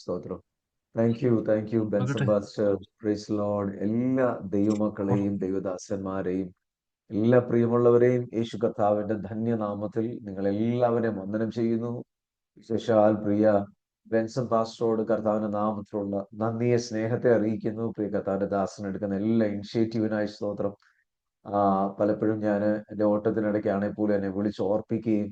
സ്തോത്രം. Thank you Benson ആകട്ടെ. Pastor. Praise Lord. എല്ലാ ദൈവമക്കളെയും ദൈവദാസന്മാരെയും എല്ലാ പ്രിയമുള്ളവരെയും യേശു കർത്താവിന്റെ ധന്യനാമത്തിൽ നിങ്ങൾ എല്ലാവരെയും വന്ദനം ചെയ്യുന്നു. വിശേഷാൽ പ്രിയ ബെൻസൺ പാസ്റ്ററോട് കർത്താവിന്റെ നാമത്തിലുള്ള നന്ദിയെ സ്നേഹത്തെ അറിയിക്കുന്നു. പ്രിയ കർത്താവിന്റെ ദാസൻ എടുക്കുന്ന എല്ലാ ഇനിഷ്യേറ്റീവിനായി സ്തോത്രം. പലപ്പോഴും ഞാൻ എൻ്റെ ഓട്ടത്തിനിടയ്ക്കാണെങ്കിൽ പോലും എന്നെ വിളിച്ച് ഓർപ്പിക്കുകയും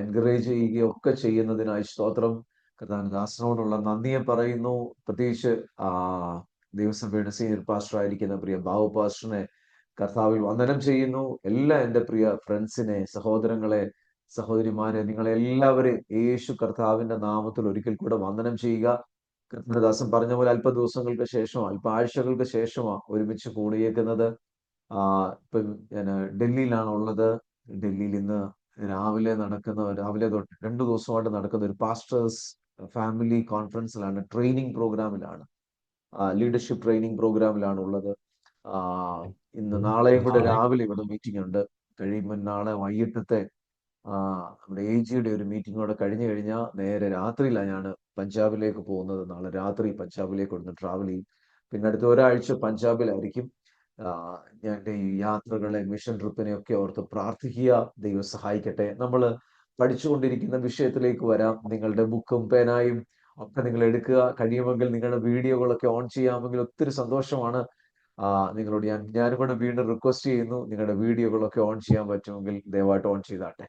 എൻകറേജ് ചെയ്യുകയും ഒക്കെ ചെയ്യുന്നതിനായി സ്തോത്രം. കർത്താവിന്റെ ദാസനോടുള്ള നന്ദിയെ പറയുന്നു. പ്രത്യേകിച്ച് ദൈവസഭയുടെ സീനിയർ പാസ്റ്റർ ആയിരിക്കുന്ന പ്രിയ ബാബു പാസ്റ്ററിനെ കർത്താവിൽ വന്ദനം ചെയ്യുന്നു. എല്ലാ എൻ്റെ പ്രിയ ഫ്രണ്ട്സിനെ, സഹോദരങ്ങളെ, സഹോദരിമാരെ, നിങ്ങളെല്ലാവരെയും യേശു കർത്താവിന്റെ നാമത്തിൽ ഒരിക്കൽ കൂടെ വന്ദനം ചെയ്യുക. കർത്താദാസൻ പറഞ്ഞ പോലെ അല്പ ദിവസങ്ങൾക്ക് ശേഷം, അല്പ ആഴ്ചകൾക്ക് ശേഷമാണ് ഒരുമിച്ച് കൂടിയേക്കുന്നത്. ഇപ്പം ഞാൻ ഡൽഹിയിലാണ് ഉള്ളത്. ഡൽഹിയിൽ ഇന്ന് രാവിലെ തൊട്ട് 2 ദിവസമായിട്ട് നടക്കുന്ന ഒരു പാസ്റ്റേഴ്സ് ഫാമിലി കോൺഫറൻസിലാണ്, ട്രെയിനിങ് പ്രോഗ്രാമിലാണ്, ലീഡർഷിപ്പ് ട്രെയിനിങ് പ്രോഗ്രാമിലാണ് ഉള്ളത്. ഇന്ന് നാളെയും കൂടെ രാവിലെ ഇവിടെ മീറ്റിംഗ് ഉണ്ട്. കഴിയുമ്പോൾ നാളെ വൈകിട്ടത്തെ നമ്മുടെ AGയുടെ ഒരു മീറ്റിംഗോടെ കഴിഞ്ഞു കഴിഞ്ഞാൽ നേരെ രാത്രിയിലാണ് ഞാൻ പഞ്ചാബിലേക്ക് പോകുന്നത്. നാളെ രാത്രി പഞ്ചാബിലേക്ക് ഒന്ന് ട്രാവൽ ചെയ്യും. പിന്നെ അടുത്ത ഒരാഴ്ച പഞ്ചാബിലായിരിക്കും. ഞാൻ ഈ യാത്രകളെ, മിഷൻ ട്രിപ്പിനെ ഒക്കെ ഓർത്ത് പ്രാർത്ഥിക്കുക. ദൈവം സഹായിക്കട്ടെ. നമ്മൾ പഠിച്ചുകൊണ്ടിരിക്കുന്ന വിഷയത്തിലേക്ക് വരാം. നിങ്ങളുടെ ബുക്കും പേനായും ഒക്കെ നിങ്ങൾ എടുക്കുക. കഴിയുമെങ്കിൽ നിങ്ങളുടെ വീഡിയോകളൊക്കെ ഓൺ ചെയ്യാമെങ്കിൽ ഒത്തിരി സന്തോഷമാണ്. നിങ്ങളോട് ഞാനും കൂടെ വീണ്ടും റിക്വസ്റ്റ് ചെയ്യുന്നു, നിങ്ങളുടെ വീഡിയോകളൊക്കെ ഓൺ ചെയ്യാൻ പറ്റുമെങ്കിൽ ദയവായിട്ട് ഓൺ ചെയ്താട്ടെ.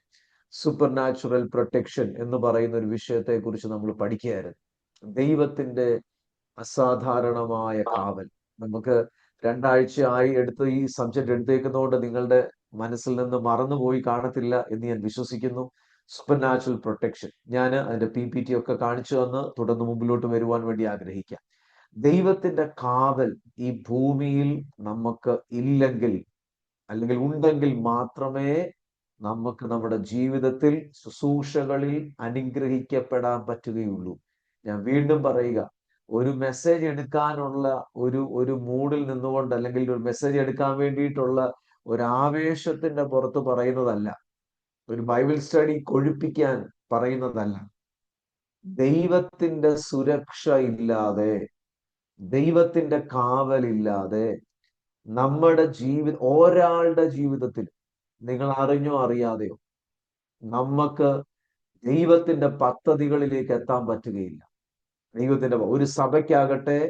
സൂപ്പർ നാച്ചുറൽ പ്രൊട്ടക്ഷൻ എന്ന് പറയുന്ന ഒരു വിഷയത്തെ കുറിച്ച് നമ്മൾ പഠിക്കുകയായിരുന്നു. ദൈവത്തിന്റെ അസാധാരണമായ കാവൽ. നമുക്ക് 2 ആഴ്ചയായി എടുത്ത് ഈ സബ്ജക്ട് എടുത്തേക്കുന്നതുകൊണ്ട് നിങ്ങളുടെ മനസ്സിൽ നിന്ന് മറന്നുപോയി കാണത്തില്ല എന്ന് ഞാൻ വിശ്വസിക്കുന്നു. Super natural protection. ഞാൻ അതിന്റെ PPT ഒക്കെ കാണിച്ചു തന്ന് തുടർന്ന് മുമ്പിലോട്ട് വരുവാൻ വേണ്ടി ആഗ്രഹിക്കാം. ദൈവത്തിന്റെ കാവൽ ഈ ഭൂമിയിൽ നമുക്ക് ഇല്ലെങ്കിൽ, അല്ലെങ്കിൽ ഉണ്ടെങ്കിൽ മാത്രമേ നമുക്ക് നമ്മുടെ ജീവിതത്തിൽ ശുശ്രൂഷകളിൽ അനുഗ്രഹിക്കപ്പെടാൻ പറ്റുകയുള്ളൂ. ഞാൻ വീണ്ടും പറയുക, ഒരു മെസ്സേജ് എടുക്കാനുള്ള ഒരു മൂഡിൽ നിന്നുകൊണ്ട്, അല്ലെങ്കിൽ ഒരു മെസ്സേജ് എടുക്കാൻ വേണ്ടിയിട്ടുള്ള ഒരു ആവേശത്തിന്റെ പുറത്ത് പറയുന്നതല്ല, ഒരു ബൈബിൾ സ്റ്റഡി കൊഴുപ്പിക്കാൻ പറയുന്നതല്ല. ദൈവത്തിന്റെ സുരക്ഷ ഇല്ലാതെ, ദൈവത്തിന്റെ കാവലില്ലാതെ നമ്മുടെ ഒരാളുടെ ജീവിതത്തിൽ, നിങ്ങൾ അറിഞ്ഞോ അറിയാതെയോ, നമുക്ക് ദൈവത്തിന്റെ പദ്ധതികളിലേക്ക് എത്താൻ പറ്റുകയില്ല. ഒരു സഭയ്ക്കാകട്ടെ,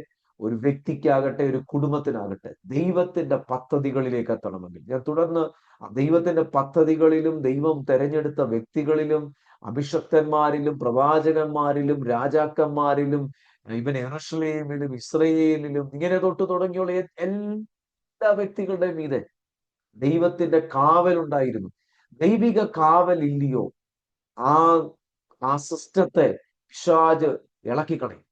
ഒരു വ്യക്തിക്കാകട്ടെ, ഒരു കുടുംബത്തിനാകട്ടെ, ദൈവത്തിന്റെ പദ്ധതികളിലേക്ക് എത്തണമെങ്കിൽ, ഞാൻ തുടർന്ന് ദൈവത്തിന്റെ പദ്ധതികളിലും ദൈവം തെരഞ്ഞെടുത്ത വ്യക്തികളിലും അഭിഷക്തന്മാരിലും പ്രവാചകന്മാരിലും രാജാക്കന്മാരിലും ഇവൻ യെരൂശലേമിലും ഇസ്രയേലിലും ഇങ്ങനെ തൊട്ട് തുടങ്ങിയുള്ള എല്ലാ വ്യക്തികളുടെയും മീതെ ദൈവത്തിന്റെ കാവലുണ്ടായിരുന്നു. ദൈവിക കാവൽ ഇല്ലയോ, ആ സിസ്റ്റത്തെ പിശാച് ഇളക്കിക്കളയും.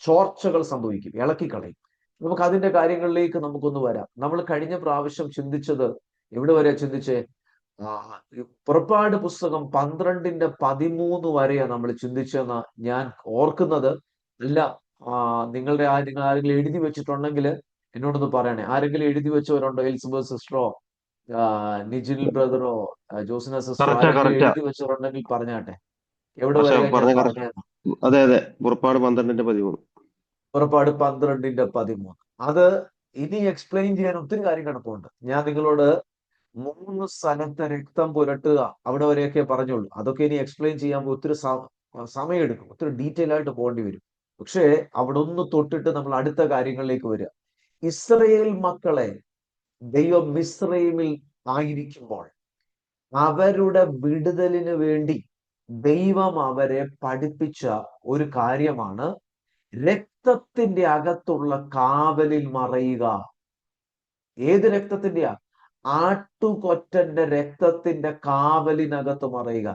ചോർച്ചകൾ സംഭവിക്കും, ഇളക്കിക്കളയും. നമുക്ക് അതിന്റെ കാര്യങ്ങളിലേക്ക് നമുക്കൊന്ന് വരാം. നമ്മൾ കഴിഞ്ഞ പ്രാവശ്യം ചിന്തിച്ചത് എവിടെ വരെ ചിന്തിച്ചേ? പുറപ്പാട് പുസ്തകം 12:13 വരെയാണ് നമ്മൾ ചിന്തിച്ചെന്ന് ഞാൻ ഓർക്കുന്നത്. അല്ല, നിങ്ങൾ ആരെങ്കിലും എഴുതി വെച്ചിട്ടുണ്ടെങ്കിൽ എന്നോടൊന്ന് പറയണേ. ആരെങ്കിലും എഴുതി വെച്ചവരുണ്ടോ? എലിസബത്ത് സിസ്റ്ററോ, നിജിൽ ബ്രദറോ, ജോസിന സിസ്റ്ററോ ആരെങ്കിലും എഴുതി വെച്ചവരുണ്ടെങ്കിൽ പറഞ്ഞാട്ടെ. എവിടെ വരെയാ ഞാൻ പറഞ്ഞത്? അതെ, പുറപ്പാട് 12:13. പുറപ്പാട് 12:13. അത് ഇനി എക്സ്പ്ലെയിൻ ചെയ്യാൻ ഒത്തിരി കാര്യം കിടപ്പുണ്ട്. ഞാൻ നിങ്ങളോട് 3 സ്ഥലത്തെ രക്തം പുരട്ടുക അവിടെ വരെയൊക്കെ പറഞ്ഞോളൂ. അതൊക്കെ ഇനി എക്സ്പ്ലെയിൻ ചെയ്യാൻ ഒത്തിരി സമയമെടുക്കും, ഒത്തിരി ഡീറ്റെയിൽ ആയിട്ട് പോകേണ്ടി വരും. പക്ഷേ അവിടെ ഒന്ന് തൊട്ടിട്ട് നമ്മൾ അടുത്ത കാര്യങ്ങളിലേക്ക് വരിക. ഇസ്രയേൽ മക്കളെ ദൈവം മിസ്രയീമിൽ ആയിരിക്കുമ്പോൾ അവരുടെ വിടുതലിന് വേണ്ടി ദൈവം അവരെ പഠിപ്പിച്ച ഒരു കാര്യമാണ് രക്തത്തിന്റെ അകത്തുള്ള കാവലിൽ മറയുക. ഏത് രക്തത്തിന്റെയാ? ആട്ടുകൊറ്റന്റെ രക്തത്തിന്റെ കാവലിനകത്ത് മറയുക.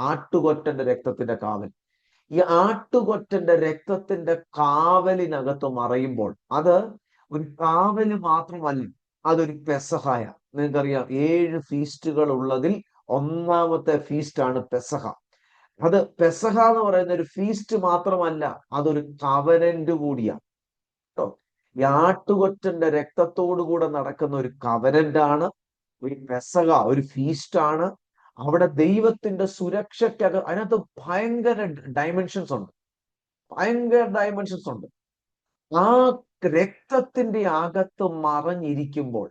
ആട്ടുകൊറ്റന്റെ രക്തത്തിന്റെ കാവൽ. ഈ ആട്ടുകൊറ്റന്റെ രക്തത്തിന്റെ കാവലിനകത്ത് മറയുമ്പോൾ അത് ഒരു കാവല് മാത്രമല്ല, അതൊരു പെസഹായ. നിങ്ങൾക്കറിയാം, 7 ഫീസ്റ്റുകൾ ഉള്ളതിൽ ഒന്നാമത്തെ ഫീസ്റ്റാണ് പെസഹ. അത് പെസഹ എന്ന് പറയുന്ന ഒരു ഫീസ്റ്റ് മാത്രമല്ല, അതൊരു കവനന്റ് കൂടിയാണ് കേട്ടോ. ഈ ആട്ടുകൊറ്റന്റെ രക്തത്തോടുകൂടെ നടക്കുന്ന ഒരു കവനന്റ് ആണ്. ഒരു പെസഹ ഒരു ഫീസ്റ്റ് ആണ്. അവിടെ ദൈവത്തിന്റെ സുരക്ഷയ്ക്കക അതിനകത്ത് ഭയങ്കര ഡയമെൻഷൻസ് ഉണ്ട്. ഭയങ്കര ഡയമെൻഷൻസ് ഉണ്ട്. ആ രക്തത്തിന്റെ അകത്ത് മറഞ്ഞിരിക്കുമ്പോൾ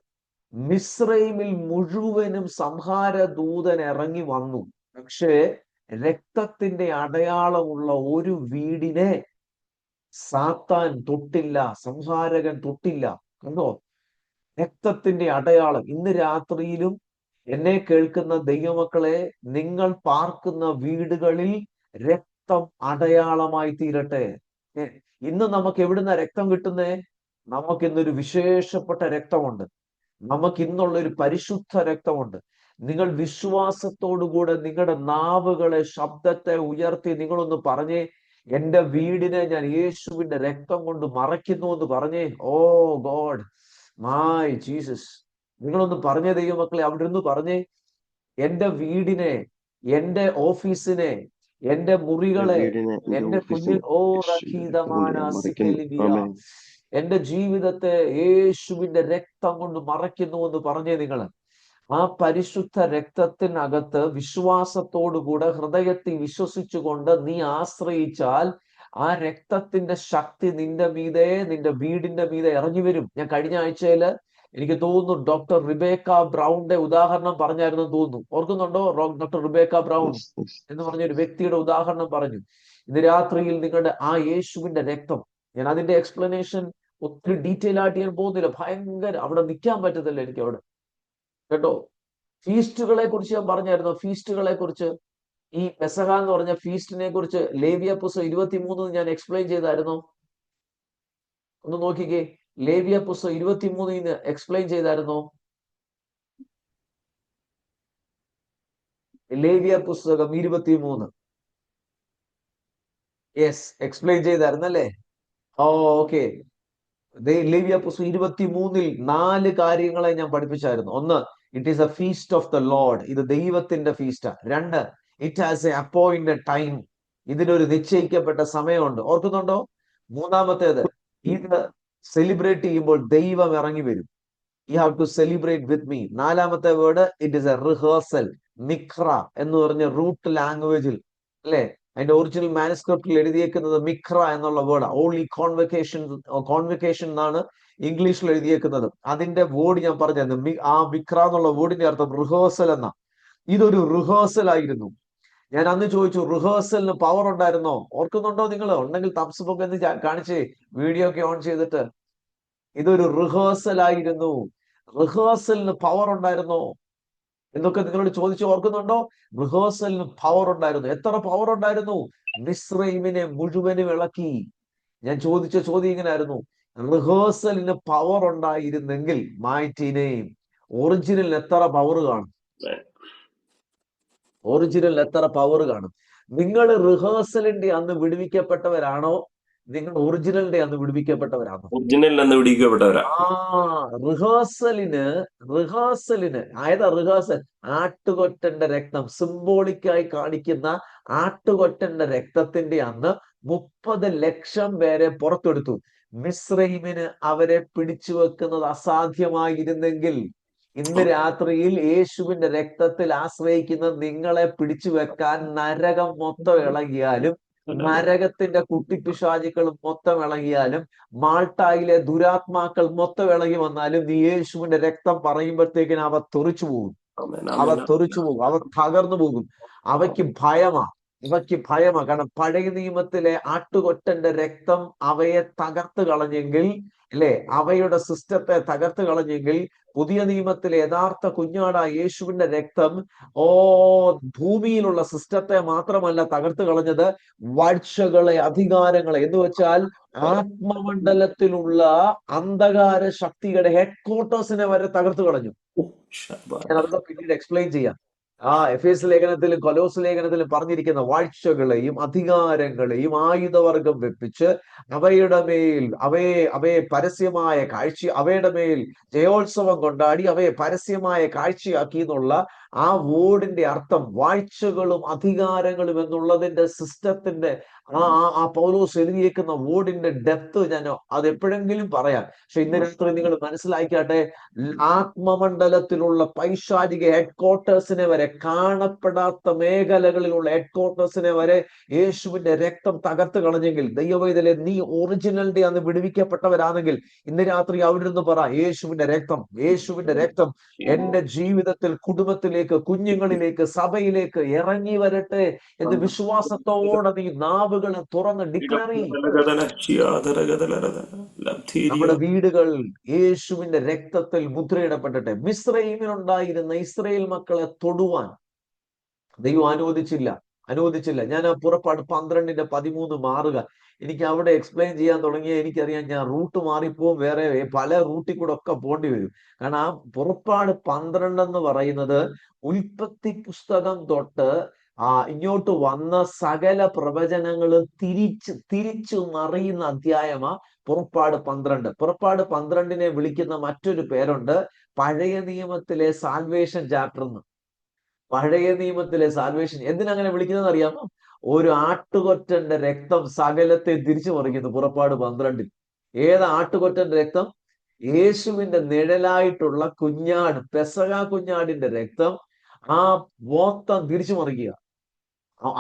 മിസ്രൈമിൽ മുഴുവനും സംഹാര ദൂതൻ ഇറങ്ങി വന്നു. പക്ഷേ രക്തത്തിന്റെ അടയാളമുള്ള ഒരു വീടിനെ സാത്താൻ തൊട്ടില്ല, സംഹാരകൻ തൊട്ടില്ല. കണ്ടോ? രക്തത്തിന്റെ അടയാളം. ഇന്ന് രാത്രിയിലും എന്നെ കേൾക്കുന്ന ദൈവമക്കളെ, നിങ്ങൾ പാർക്കുന്ന വീടുകളിൽ രക്തം അടയാളമായി തീരട്ടെ. ഇന്ന് നമുക്ക് എവിടുന്ന രക്തം കിട്ടുന്നേ? നമുക്ക് ഇന്നൊരു വിശേഷപ്പെട്ട രക്തമുണ്ട്. നമുക്ക് ഇന്നുള്ള ഒരു പരിശുദ്ധ രക്തമുണ്ട്. നിങ്ങൾ വിശ്വാസത്തോടുകൂടെ നിങ്ങളുടെ നാവുകളെ, ശബ്ദത്തെ ഉയർത്തി നിങ്ങളൊന്ന് പറഞ്ഞേ, എന്റെ വീടിനെ ഞാൻ യേശുവിന്റെ രക്തം കൊണ്ട് മറയ്ക്കുന്നു എന്ന് പറഞ്ഞേ. ഓ ഗോഡ്, മൈ ജീസസ്. നിങ്ങളൊന്ന് പറഞ്ഞേ ദൈവമക്കളെ, അവിടെ നിന്ന് പറഞ്ഞേ, എന്റെ വീടിനെ, എന്റെ ഓഫീസിനെ, എന്റെ മുറികളെ, വീടിനെ, എന്റെ എന്റെ കുഞ്ഞു, ഓഫീസിനെ ഓ യേശുവിന്റെ രക്തം കൊണ്ട് ഞാൻ മറയ്ക്കുന്നു. റഖീദമാന, ആമേൻ. എന്റെ ജീവിതത്തെ യേശുവിന്റെ രക്തം കൊണ്ട് മറയ്ക്കുന്നു എന്ന് പറഞ്ഞേ നിങ്ങൾ. ആ പരിശുദ്ധ രക്തത്തിനകത്ത് വിശ്വാസത്തോടുകൂടെ ഹൃദയത്തിൽ വിശ്വസിച്ചുകൊണ്ട് നീ ആശ്രയിച്ചാൽ ആ രക്തത്തിന്റെ ശക്തി നിന്റെ മീതെ, നിന്റെ വീടിന്റെ മീതെ ഇറങ്ങി വരും. ഞാൻ കഴിഞ്ഞ ആഴ്ചയില് എനിക്ക് തോന്നുന്നു ഡോക്ടർ റിബേക്ക ബ്രൗണിന്റെ ഉദാഹരണം പറഞ്ഞായിരുന്നു തോന്നുന്നു. ഓർക്കുന്നുണ്ടോ? Doctor Rebecca brown Yes, yes. എന്ന് പറഞ്ഞ ഒരു വ്യക്തിയുടെ ഉദാഹരണം പറഞ്ഞു. ഇന്ന് രാത്രിയിൽ നിങ്ങളുടെ ആ യേശുവിന്റെ രക്തം, ഞാൻ അതിന്റെ എക്സ്പ്ലനേഷൻ ഒത്തിരി ഡീറ്റെയിൽ ആയിട്ട് ഞാൻ പോകുന്നില്ല. ഭയങ്കര അവിടെ നിൽക്കാൻ പറ്റത്തില്ല എനിക്ക് അവിടെ, കേട്ടോ. ഫീസ്റ്റുകളെ കുറിച്ച് ഞാൻ പറഞ്ഞായിരുന്നു. ഫീസ്റ്റുകളെ കുറിച്ച്, ഈ പെസഹ എന്ന് പറഞ്ഞ ഫീസ്റ്റിനെ കുറിച്ച് ലേവ്യ പുസ്തകം 23 ഞാൻ എക്സ്പ്ലെയിൻ ചെയ്തായിരുന്നു. ഒന്ന് നോക്കിക്കേ, ലേവ്യ പുസ്തകം 23 എക്സ്പ്ലെയിൻ ചെയ്തായിരുന്നു. ലേവ്യ പുസ്തകം 23, യെസ്, എക്സ്പ്ലെയിൻ ചെയ്തായിരുന്നല്ലേ? ഓക്കെ. ലേവ്യ പുസ്തകം 23 4 കാര്യങ്ങളെ ഞാൻ പഠിപ്പിച്ചായിരുന്നു. ഒന്ന്, it is A feast of the Lord. ഇത് ദൈവത്തിന്റെ ഫീസ്റ്റാ. രണ്ട്, it has A appointed time. ഇതിനൊരു നിശ്ചയിക്കപ്പെട്ട സമയമുണ്ട്. ഓർക്കുന്നുണ്ടോ? മൂന്നാമത്തേത്, ഇത് സെലിബ്രേറ്റ് ചെയ്യുമ്പോൾ ദൈവം ഇറങ്ങി വരും. You have to celebrate with me. നാലാമത്തെ word, it is a rehearsal. മിക്ര എന്ന് പറഞ്ഞ റൂട്ട് ലാംഗ്വേജിൽ, അല്ലെ, അതിന്റെ ഒറിജിനൽ മാനുസ്ക്രിപ്റ്റിൽ എഴുതിയേക്കുന്നത് മിക്ര എന്നുള്ള വേർഡ്. ഓൺലി കോൺവെക്കേഷൻ, കോൺവെക്കേഷൻ എന്നാണ് ഇംഗ്ലീഷിൽ എഴുതിയേക്കുന്നത്. അതിന്റെ വേർഡ് ഞാൻ പറഞ്ഞായിരുന്നു. ആ മിക്ര എന്നുള്ള വേർഡിന്റെ അർത്ഥം റിഹേഴ്സൽ എന്ന. ഇതൊരു റിഹേഴ്സൽ ആയിരുന്നു. ഞാൻ അന്ന് ചോദിച്ചു, റിഹേഴ്സലിന് പവർ ഉണ്ടായിരുന്നോ? ഓർക്കുന്നുണ്ടോ നിങ്ങൾ? ഉണ്ടെങ്കിൽ തംസ് ബുക്ക് എന്ന് കാണിച്ചേ, വീഡിയോ ഒക്കെ ഓൺ ചെയ്തിട്ട്. ഇതൊരു റിഹേഴ്സൽ ആയിരുന്നു. റിഹേഴ്സലിന് പവർ ഉണ്ടായിരുന്നോ എന്നൊക്കെ നിങ്ങളോട് ചോദിച്ചു. ഓർക്കുന്നുണ്ടോ? റിഹേഴ്സലിന് പവർ ഉണ്ടായിരുന്നു. എത്ര പവർ ഉണ്ടായിരുന്നു? മിസ്രൈമിനെ മുഴുവനും ഇളക്കി. ഞാൻ ചോദിച്ച ചോദ്യം ഇങ്ങനായിരുന്നു, റിഹേഴ്സലിന് പവർ ഉണ്ടായിരുന്നെങ്കിൽ മൈറ്റിനെയും ഒറിജിനലിന് എത്ര പവർ കാണും? ഒറിജിനൽ എത്ര പവർ കാണും? നിങ്ങൾ റിഹേഴ്സലിന്റെ അന്ന് വിടുവിക്കപ്പെട്ടവരാണോ? നിങ്ങൾ ഒറിജിനലിന്റെ അന്ന് വിടുവിക്കപ്പെട്ടവരാണോ? ഒറിജിനൽ എന്ന് പിടിക്കപ്പെട്ടവരാ. ആ റിഹേഴ്സലിന്, ഏതാ റിഹേഴ്സൽ? ആട്ടുകൊറ്റന്റെ രക്തം, സിംബോളിക്കായി കാണിക്കുന്ന ആട്ടുകൊറ്റന്റെ രക്തത്തിന്റെ അന്ന് 30 ലക്ഷം പേരെ പുറത്തെടുത്തു. മിസ്രൈമിന് അവരെ പിടിച്ചു വെക്കുന്നത് അസാധ്യമായിരുന്നെങ്കിൽ ഇന്ന് രാത്രിയിൽ യേശുവിന്റെ രക്തത്തിൽ ആശ്രയിക്കുന്ന നിങ്ങളെ പിടിച്ചു വെക്കാൻ നരകം മൊത്തം ഇളകിയാലും, നരകത്തിന്റെ കുട്ടിപ്പിശാചുക്കൾ മൊത്തം ഇളകിയാലും, മാൾട്ടായിലെ ദുരാത്മാക്കൾ മൊത്തം ഇളകി വന്നാലും, നീ യേശുവിന്റെ രക്തം പറയുമ്പോഴത്തേക്കിന് അവ തെറിച്ചു പോകും. അവ തെറിച്ചു പോകും. അവ തകർന്നു പോകും. അവയ്ക്ക് ഭയമാ. കാരണം പഴയ നിയമത്തിലെ ആട്ടുകൊറ്റന്റെ രക്തം അവയെ തകർത്ത് കളഞ്ഞെങ്കിൽ, അല്ലെ, അവയുടെ സിസ്റ്റത്തെ തകർത്ത് കളഞ്ഞെങ്കിൽ, പുതിയ നിയമത്തിലെ യഥാർത്ഥ കുഞ്ഞാടായ യേശുവിന്റെ രക്തം ഭൂമിയിലുള്ള സിസ്റ്റത്തെ മാത്രമല്ല തകർത്ത് കളഞ്ഞത്, വാഴ്ചകളെ, അധികാരങ്ങളെ, എന്ന് വെച്ചാൽ ആത്മമണ്ഡലത്തിലുള്ള അന്ധകാര ശക്തിയുടെ ഹെഡ്ക്വാർട്ടേഴ്സിനെ വരെ തകർത്ത് കളഞ്ഞു. ഞാൻ അതൊക്കെ പിന്നീട് എക്സ്പ്ലെയിൻ ചെയ്യാം. എഫേസ് ലേഖനത്തിലും കൊലോസ് ലേഖനത്തിലും പറഞ്ഞിരിക്കുന്ന വാഴ്ചകളെയും അധികാരങ്ങളെയും ആയുധവർഗം വെപ്പിച്ച് അവയുടെ മേൽ അവയെ പരസ്യമായ കാഴ്ച, അവയുടെ മേൽ ജയോത്സവം കൊണ്ടാടി അവയെ പരസ്യമായ കാഴ്ചയാക്കി എന്നുള്ള ആ വേർഡിന്റെ അർത്ഥം വാഴ്ചകളും അധികാരങ്ങളും എന്നുള്ളതിന്റെ സിസ്റ്റത്തിന്റെ ആ പൗലോസ് എഴുതിയേക്കുന്ന വേർഡിന്റെ ഡെപ്ത് ഞാൻ അത് എപ്പോഴെങ്കിലും പറയാം. പക്ഷെ ഇന്ന് രാത്രി നിങ്ങൾ മനസ്സിലാക്കിയാട്ടെ, ആത്മമണ്ഡലത്തിലുള്ള പൈശാചിക ഹെഡ്ക്വാർട്ടേഴ്സിനെ വരെ, കാണപ്പെടാത്ത മേഖലകളിലുള്ള ഹെഡ്ക്വാർട്ടേഴ്സിനെ വരെ യേശുവിന്റെ രക്തം തകർത്ത് കളഞ്ഞെങ്കിൽ, ദൈവവേദലെ നീ ഒറിജിനലിന്റെ അന്ന് വിടുവിക്കപ്പെട്ടവരാണെങ്കിൽ ഇന്ന് രാത്രി അവിടെ നിന്ന് പറ, യേശുവിന്റെ രക്തം, യേശുവിന്റെ രക്തം എന്റെ ജീവിതത്തിൽ, കുടുംബത്തിലേക്ക്, കുഞ്ഞുങ്ങളിലേക്ക്, സഭയിലേക്ക് ഇറങ്ങി വരട്ടെ എന്ന് വിശ്വാസത്തോടെ നീ നാവുകളെ തുറന്ന് ഡിക്ലെയർ ചെയ്യും. നമ്മുടെ വീടുകൾ യേശുവിന്റെ രക്തത്തിൽ മുദ്രയിടപ്പെടട്ടെ. മിസ്രയീമിലുണ്ടായിരുന്ന ഇസ്രായേൽ മക്കളെ തൊടുവാൻ ദൈവം അനുവദിച്ചില്ല. ഞാൻ ആ പുറപ്പാട് 12:13 മാറുക, എനിക്ക് അവിടെ എക്സ്പ്ലെയിൻ ചെയ്യാൻ തുടങ്ങിയ എനിക്കറിയാം ഞാൻ റൂട്ട് മാറിപ്പോവും, വേറെ പല റൂട്ടിൽ കൂടെ ഒക്കെ പോകേണ്ടി വരും. കാരണം ആ പുറപ്പാട് 12 എന്ന് പറയുന്നത് ഉൽപ്പത്തി പുസ്തകം തൊട്ട് ഇങ്ങോട്ട് വന്ന സകല പ്രവചനങ്ങളും തിരിച്ചു മറിയുന്ന അധ്യായമാ പുറപ്പാട് 12. പുറപ്പാട് 12നെ വിളിക്കുന്ന മറ്റൊരു പേരുണ്ട് പഴയ നിയമത്തിലെ സാൽവേഷൻ ചാപ്റ്റർ എന്ന്. പഴയ നിയമത്തിലെ സാൽവേഷൻ എന്തിനങ്ങനെ വിളിക്കുന്നത് അറിയാമോ? ഒരു ആട്ടുകൊറ്റന്റെ രക്തം സകലത്തെ തിരിച്ചു മറിക്കുന്നു പുറപ്പാട് 12. ഏതാ ആട്ടുകൊറ്റന്റെ രക്തം? യേശുവിന്റെ നിഴലായിട്ടുള്ള കുഞ്ഞാട്, പെസഹ കുഞ്ഞാടിന്റെ രക്തം ആ മൊത്തം തിരിച്ചു മറിക്കുക,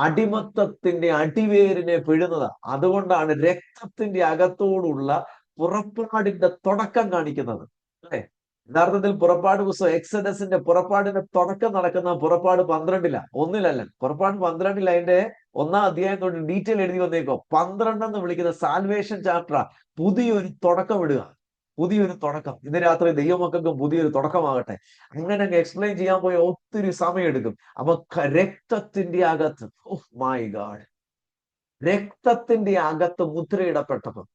അടിമത്തത്തിന്റെ അടിവേരിനെ പിഴുന്നതാ. അതുകൊണ്ടാണ് രക്തത്തിന്റെ അകത്തോടുള്ള പുറപ്പാടിന്റെ തുടക്കം കാണിക്കുന്നത്, അല്ലെ? യഥാർത്ഥത്തിൽ പുറപ്പാട് പുസ്തകം, എക്സഡസിന്റെ പുറപ്പാടിന്റെ തുടക്കം നടക്കുന്ന പുറപ്പാട് 12 ഒന്നിലല്ല. പുറപ്പാട് 12 അതിന്റെ 1-ാം അധ്യായം തൊട്ട് ഡീറ്റെയിൽ എഴുതി വന്നേക്കോ. 12 എന്ന് വിളിക്കുന്ന സാൽവേഷൻ ചാപ്റ്റർ, പുതിയൊരു തുടക്കം ഇടുക, പുതിയൊരു തുടക്കം. ഇന്ന് രാത്രി ദൈവമക്കൾക്കും പുതിയൊരു തുടക്കമാകട്ടെ. അങ്ങനെ എക്സ്പ്ലെയിൻ ചെയ്യാൻ പോയ ഒത്തിരി സമയം എടുക്കും. അപ്പൊ രക്തത്തിന്റെ അകത്ത്, ഓഹ് മൈ ഗാഡ്, രക്തത്തിന്റെ അകത്ത് മുദ്രയിടപ്പെട്ടപ്പം,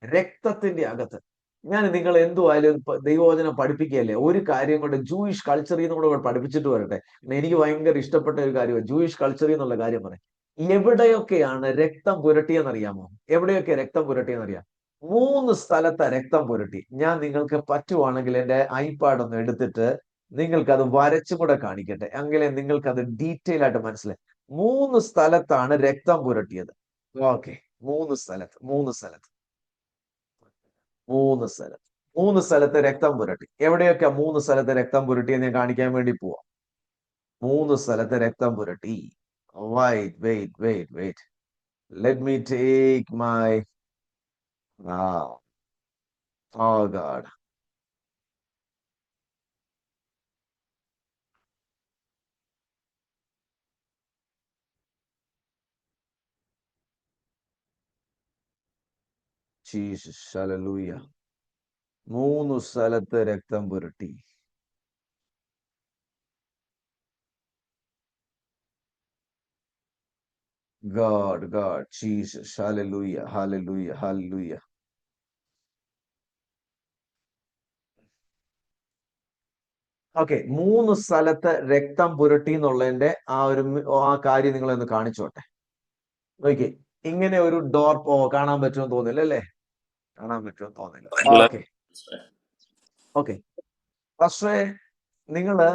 രക്തത്തിന്റെ അകത്ത് ഞാൻ നിങ്ങൾ എന്തുവായാലും ദൈവവചനം പഠിപ്പിക്കുകയല്ലേ, ഒരു കാര്യം കൊണ്ട് ജൂയിഷ് കൾച്ചറിൽ നിന്നും കൂടെ പഠിപ്പിച്ചിട്ട് വരട്ടെ. എനിക്ക് ഭയങ്കര ഇഷ്ടപ്പെട്ട ഒരു കാര്യമാണ് ജൂയിഷ് കൾച്ചറിൽ എന്നുള്ള കാര്യം പറയാം. എവിടെയൊക്കെയാണ് രക്തം പുരട്ടിയെന്നറിയാമോ? എവിടെയൊക്കെ രക്തം പുരട്ടിയെന്നറിയാം? 3 സ്ഥലത്തെ രക്തം പുരട്ടി. ഞാൻ നിങ്ങൾക്ക് പറ്റുവാണെങ്കിൽ എന്റെ ഐപാഡ് ഒന്ന് എടുത്തിട്ട് നിങ്ങൾക്ക് അത് വരച്ചും കൂടെ കാണിക്കട്ടെ, എങ്കിലേ നിങ്ങൾക്ക് അത് ഡീറ്റെയിൽ ആയിട്ട് മനസ്സിലായി. 3 സ്ഥലത്താണ് രക്തം പുരട്ടിയത്. ഓക്കെ, 3 സ്ഥലത്ത് 3 സ്ഥലത്ത് രക്തം പുരട്ടി. എവിടെയൊക്കെ 3 സ്ഥലത്ത് രക്തം പുരട്ടിയെന്ന് ഞാൻ കാണിക്കാൻ വേണ്ടി പോവാം. 3 സ്ഥലത്ത് രക്തം പുരട്ടി. Wait. Let me take my oh God. Jesus, hallelujah. 3 സ്ഥലത്ത് രക്തം പുരട്ടി. God, Jesus, hallelujah. ഓക്കെ, 3 സ്ഥലത്ത് രക്തം പുരട്ടി എന്നുള്ളതിന്റെ ആ കാര്യം നിങ്ങളൊന്ന് കാണിച്ചോട്ടെ. ഓക്കെ, ഇങ്ങനെ ഒരു ഡോർ കാണാൻ പറ്റുമെന്ന് തോന്നില്ല അല്ലേ? കാണാൻ പറ്റുമെന്ന് തോന്നില്ല. ഓക്കെ. പക്ഷേ നിങ്ങള്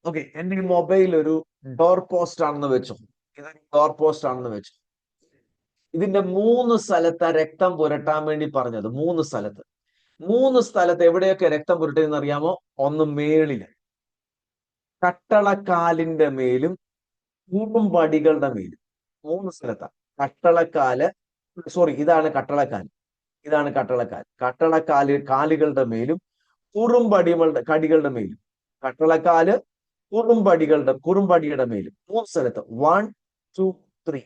ഓക്കെ, എന്റെ മൊബൈൽ ഒരു ഡോർ പോസ്റ്റ് ആണെന്ന് വെച്ചു. ഇതൊരു ഡോർ പോസ്റ്റ് ആണെന്ന് വെച്ചു. ഇതിന്റെ 3 സ്ഥലത്ത് രക്തം പുരട്ടാൻ വേണ്ടി പറഞ്ഞത്. 3 സ്ഥലത്ത് എവിടെയൊക്കെ രക്തം പുരട്ടിയെന്ന് അറിയാമോ? ഒന്ന് മേളില്, കട്ടളക്കാലിന്റെ മേലും കൂമ്പടികളുടെ മേലും. 3 സ്ഥലത്താണ്. ഇതാണ് കട്ടളക്കാൽ, കാലുകളുടെ മേലും കടികളുടെ മേലും. കട്ടളക്കാല് കുറുമ്പടിയുടെ മേലും 3 സ്ഥലത്ത്. 1, 2, 3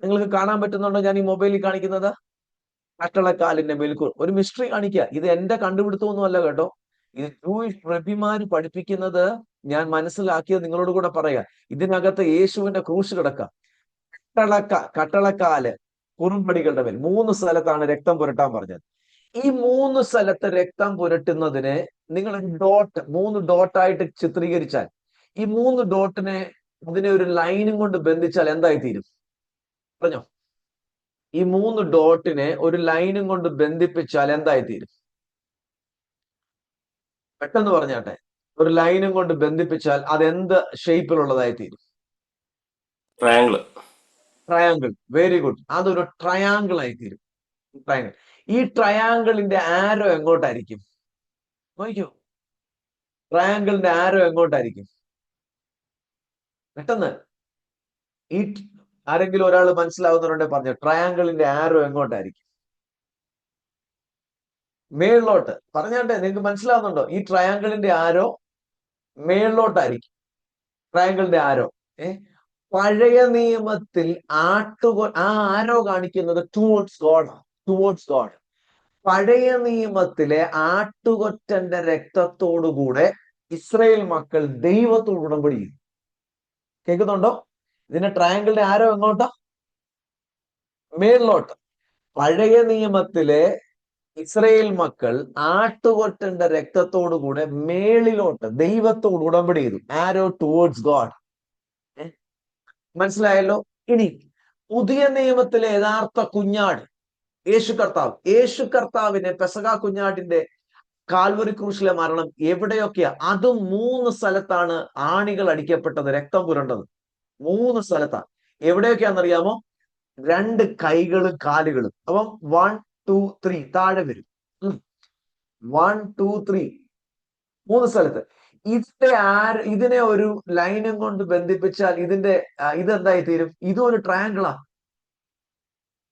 നിങ്ങൾക്ക് കാണാൻ പറ്റുന്നുണ്ടോ? ഞാൻ ഈ മൊബൈലിൽ കാണിക്കുന്നത് കട്ടളക്കാലിന്റെ മേൽ. ഒരു മിസ്റ്ററി കാണിക്കുക. ഇത് എന്റെ കണ്ടുപിടുത്തമൊന്നും അല്ല കേട്ടോ, ഇത് ജൂയിഷ് റബിമാര് പഠിപ്പിക്കുന്നത് ഞാൻ മനസ്സിലാക്കിയത് നിങ്ങളോട് കൂടെ പറയാ. ഇതിനകത്ത് യേശുവിന്റെ ക്രൂശ് കിടക്കുക. കട്ടളക്കാല് കുറുമ്പടികളുടെ മേൽ 3 സ്ഥലത്താണ് രക്തം പുരട്ടാൻ പറഞ്ഞത്. ഈ 3 സ്ഥലത്ത് രക്തം പുരട്ടുന്നതിനെ നിങ്ങൾ 3 ഡോട്ടായിട്ട് ചിത്രീകരിച്ചാൽ, ഈ 3 ഡോട്ടിനെ അതിനെ ഒരു ലൈനും കൊണ്ട് ബന്ധിച്ചാൽ എന്തായി തീരും? പറഞ്ഞോ. ഈ 3 ഡോട്ടിനെ ഒരു ലൈനും കൊണ്ട് ബന്ധിപ്പിച്ചാൽ എന്തായി തീരും? പെട്ടെന്ന് പറഞ്ഞാട്ടെ. ഒരു ലൈനും കൊണ്ട് ബന്ധിപ്പിച്ചാൽ അത് എന്ത് ഷേപ്പിലുള്ളതായി തീരും? ട്രയാങ്കിൾ. ട്രയാങ്കിൾ. Very good. അതൊരു ട്രയാങ്കിൾ ആയി തീരും. ട്രയാങ്കിൾ. ഈ ട്രയാങ്കിളിന്റെ ആരോ എങ്ങോട്ടായിരിക്കും? നോക്കൂ, ട്രയാങ്കിളിന്റെ ആരോ എങ്ങോട്ടായിരിക്കും? പെട്ടെന്ന് ഈ ആരെങ്കിലും ഒരാൾ മനസ്സിലാവുന്നവരുണ്ടെ പറഞ്ഞു, ട്രയാങ്കിളിന്റെ ആരോ എങ്ങോട്ടായിരിക്കും? മേളിലോട്ട്. പറഞ്ഞാട്ടെ, നിങ്ങൾക്ക് മനസ്സിലാവുന്നുണ്ടോ? ഈ ട്രയാങ്കിളിന്റെ ആരോ മേളിലോട്ടായിരിക്കും. ട്രയാങ്കിളിന്റെ ആരോ പഴയ നിയമത്തിൽ ആ ആരോ കാണിക്കുന്നത് ടുവേർഡ്സ് ഗോഡ്. Towards God. പഴയ നിയമത്തിലെ ആട്ടുകൊറ്റന്റെ രക്തത്തോടുകൂടെ ഇസ്രായേൽ മക്കൾ ദൈവത്തോട് ഉടമ്പടി ചെയ്തു. കേൾക്കുന്നുണ്ടോ? ഇതിന്റെ ട്രയാങ്കിളിന്റെ ആരോ എങ്ങോട്ടാ? മേളിലോട്ട്. പഴയ നിയമത്തിലെ ഇസ്രായേൽ മക്കൾ ആട്ടുകൊറ്റന്റെ രക്തത്തോടുകൂടെ മേളിലോട്ട് ദൈവത്തോട് ഉടമ്പടി ചെയ്തു. ആരോ ടുവേർഡ്സ് ഗോഡ്. മനസ്സിലായല്ലോ? ഇനി പുതിയ നിയമത്തിലെ യഥാർത്ഥ കുഞ്ഞാട് യേശു കർത്താവ്. യേശു കർത്താവിനെ പെസഹ കുഞ്ഞാടിന്റെ കാൽവരി ക്രൂശിലെ മരണം എവിടെയൊക്കെയാ? അതും 3 സ്ഥലത്താണ് ആണികൾ അടിക്കപ്പെട്ടത്, രക്തം പുരണ്ടത്. 3 സ്ഥലത്താണ്. എവിടെയൊക്കെയാണെന്നറിയാമോ? 2 കൈകളും കാലുകളും. അപ്പം 1, 2, 3 താഴെ വരും. 1, 2, 3 3 സ്ഥലത്ത്. ഇതിനെ ഒരു ലൈനും കൊണ്ട് ബന്ധിപ്പിച്ചാൽ ഇതെന്തായി തീരും? ഇതും ഒരു ട്രയാങ്കിളാ.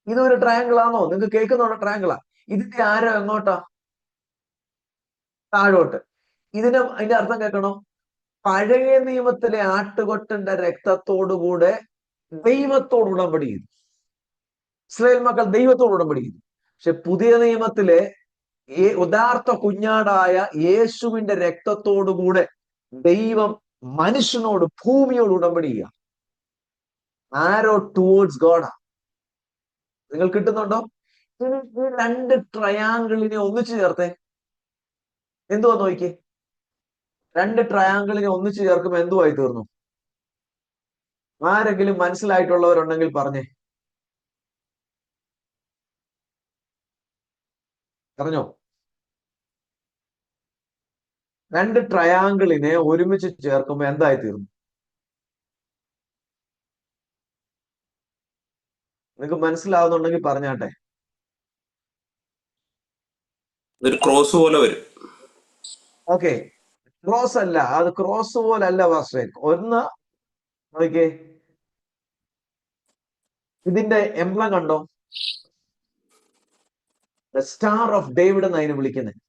ഇതൊരു ട്രയാങ്കിളാണോ? നിങ്ങൾക്ക് കേൾക്കുന്നുണ്ടോ? ട്രയാങ്കിളാ. ഇതിന്റെ ആരോ എങ്ങോട്ടാ? താഴോട്ട്. അതിന്റെ അർത്ഥം കേൾക്കണോ? പഴയ നിയമത്തിലെ ആട്ടുകൊറ്റന്റെ രക്തത്തോടുകൂടെ ദൈവത്തോട് ഉടമ്പടി ചെയ്തു. ഇസ്രായേൽ മക്കൾ ദൈവത്തോട് ഉടമ്പടി ചെയ്തു. പക്ഷെ പുതിയ നിയമത്തിലെ യഥാർത്ഥ കുഞ്ഞാടായ യേശുവിന്റെ രക്തത്തോടുകൂടെ ദൈവം മനുഷ്യനോട്, ഭൂമിയോട് ഉടമ്പടി ചെയ്യുക. ആരോ ടുവേർഡ്സ് ഗോഡാ. നിങ്ങൾ കിട്ടുന്നുണ്ടോ? ഈ 2 ട്രയാങ്കിളിനെ ഒന്നിച്ചു ചേർത്തേ. എന്തുവാ നോക്കിയേ? 2 ട്രയാങ്കിളിനെ ഒന്നിച്ചു ചേർക്കുമ്പോൾ എന്തുവായി തീർന്നു? ആരെങ്കിലും മനസ്സിലായിട്ടുള്ളവരുണ്ടെങ്കിൽ പറഞ്ഞേ. പറഞ്ഞോ. 2 ട്രയാങ്കിളിനെ ഒരുമിച്ച് ചേർക്കുമ്പോൾ എന്തായി തീർന്നു? നിങ്ങൾക്ക് മനസ്സിലാവുന്നുണ്ടെങ്കിൽ പറഞ്ഞാട്ടെ. ഇതൊരു ക്രോസ് പോലെ വരും. ഓക്കെ, ക്രോസ് അല്ല. അത് ക്രോസ് പോലെ അല്ല പാസ്റ്റേ. ഒന്ന് നോക്കിയേ, ഇതിന്റെ എംബ്ലം കണ്ടോ? സ്റ്റാർ ഓഫ് ഡേവിഡ് എന്ന് അതിനെ വിളിക്കുന്നത്.